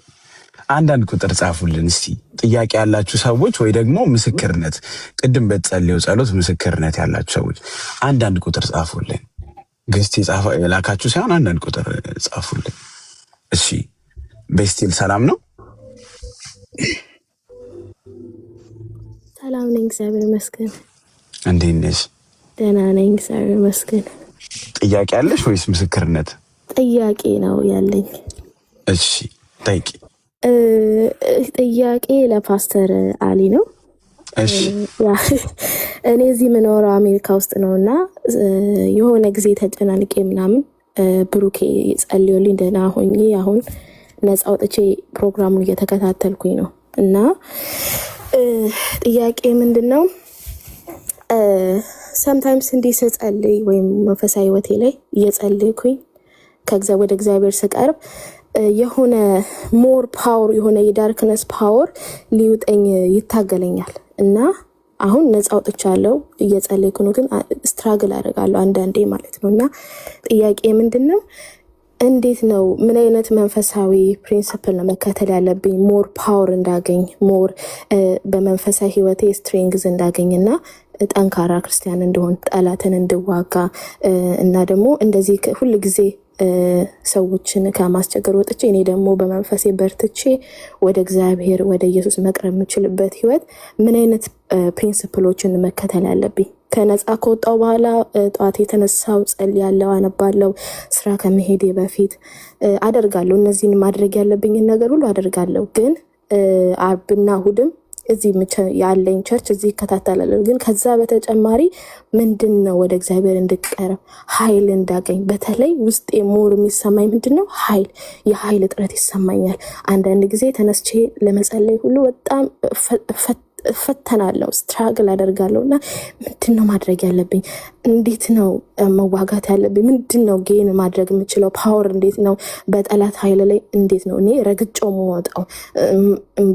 አንዳንድ ቁጥር ጻፉልን እስቲ። ጥያቄ ያላችሁ ሰዎች ወይ ደግሞ ምስክርነት፣ ቅድም በተጸለየው ጸሎት ምስክርነት ያላችሁ ሰዎች አንዳንድ ቁጥር ጻፉልን። ግስቲ የላካችሁ ሳይሆን አንዳንድ ቁጥር ጻፉልን። እሺ ቤስቲል ሰላም ነው? ሰላም ነኝ፣ እግዚአብሔር ይመስገን። እንዴት ነሽ? ደህና ነኝ፣ እግዚአብሔር ይመስገን። ጥያቄ ያለሽ ወይስ ምስክርነት? ጥያቄ ነው ያለኝ። እሺ ጠይቂ። ጥያቄ ለፓስተር አሊ ነው። እሺ እኔ እዚህ የምኖረው አሜሪካ ውስጥ ነው እና የሆነ ጊዜ ተጨናንቄ ምናምን ብሩኬ ጸልዮልኝ ደህና ሆኜ አሁን ነፃ ወጥቼ ፕሮግራሙን እየተከታተልኩኝ ነው እና ጥያቄ ምንድነው ሰምታይምስ እንዲህ ስጸልይ ወይም መንፈሳዊ ህይወቴ ላይ እየጸልይኩኝ ወደ እግዚአብሔር ስቀርብ የሆነ ሞር ፓወር የሆነ የዳርክነስ ፓወር ሊውጠኝ ይታገለኛል እና አሁን ነፃ ወጥቻለሁ እየጸለይኩ ነው፣ ግን ስትራግል አደርጋለሁ አንዳንዴ ማለት ነው። እና ጥያቄ ምንድነው እንዴት ነው ምን አይነት መንፈሳዊ ፕሪንሲፕል ነው መከተል ያለብኝ ሞር ፓወር እንዳገኝ ሞር በመንፈሳዊ ህይወቴ ስትሬንግዝ እንዳገኝና ጠንካራ ክርስቲያን እንደሆን ጠላትን እንድዋጋ እና ደግሞ እንደዚህ ሁሉ ጊዜ ሰዎችን ከማስቸገር ወጥቼ እኔ ደግሞ በመንፈሴ በርትቼ ወደ እግዚአብሔር ወደ ኢየሱስ መቅረብ የምችልበት ህይወት ምን አይነት ፕሪንሲፕሎችን መከተል ያለብኝ? ከነፃ ከወጣው በኋላ ጠዋት የተነሳው ጸልያለሁ፣ አነባለሁ፣ ስራ ከመሄዴ በፊት አደርጋለሁ። እነዚህን ማድረግ ያለብኝን ነገር ሁሉ አደርጋለሁ። ግን አርብና እሁድም እዚህ ያለኝ ቸርች እዚህ ይከታተላል። ግን ከዛ በተጨማሪ ምንድነው ወደ እግዚአብሔር እንድቀርብ ኃይል እንዳገኝ በተለይ ውስጥ ሞር የሚሰማኝ ምንድነው የኃይል እጥረት ይሰማኛል። አንዳንድ ጊዜ ተነስቼ ለመጸለይ ሁሉ በጣም ፈተናለሁ፣ ስትራግል አደርጋለሁ እና ምንድነው ማድረግ ያለብኝ? እንዴት ነው መዋጋት ያለብኝ? ምንድነው ጌን ማድረግ የምችለው? ፓወር እንዴት ነው በጠላት ኃይል ላይ እንዴት ነው እኔ ረግጬው የምወጣው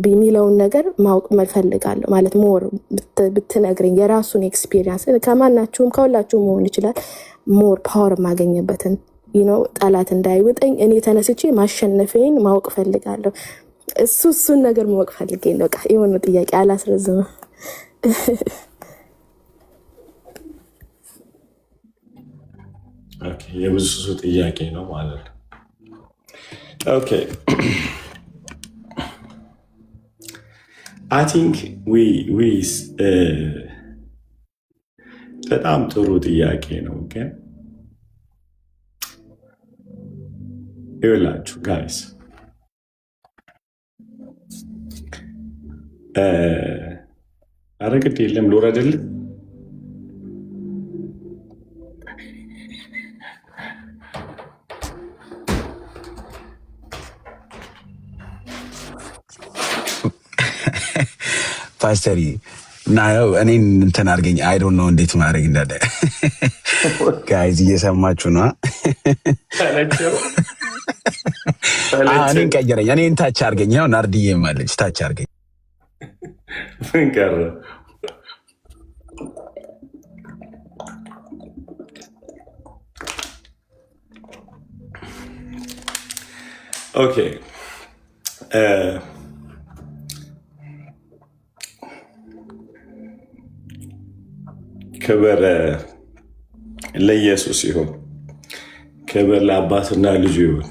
የሚለውን ነገር ማወቅ እፈልጋለሁ። ማለት ሞር ብትነግረኝ የራሱን ኤክስፒሪየንስ ከማናችሁም ከሁላችሁም መሆን ይችላል። ሞር ፓወር የማገኘበትን ጠላት እንዳይውጠኝ እኔ ተነስቼ ማሸነፌን ማወቅ እፈልጋለሁ። እሱን ነገር ማወቅ ፈልጌ ነው። በቃ የሆነ ጥያቄ አላስረዝም። ኦኬ የብዙ ሰው ጥያቄ ነው ማለት ነው። ኦኬ አይ ቲንክ በጣም ጥሩ ጥያቄ ነው። ግን ይኸውላችሁ ጋይስ ኧረ ግድ የለም ልውረድልህ። ፓስተሪ ናየው እኔን እንትን አድርገኝ። አይ ዶንት ኖ እንዴት ማድረግ እንዳለ ጋይዝ እየሰማችሁ ነው። እኔን ቀየረኝ። እኔን ታች አድርገኝ። ያው ናርድዬ ማለች ታች አድርገኝ። ምን ቀረ? ኦኬ ክብር ለኢየሱስ ይሁን። ክብር ለአባትና ልጁ ይሁን።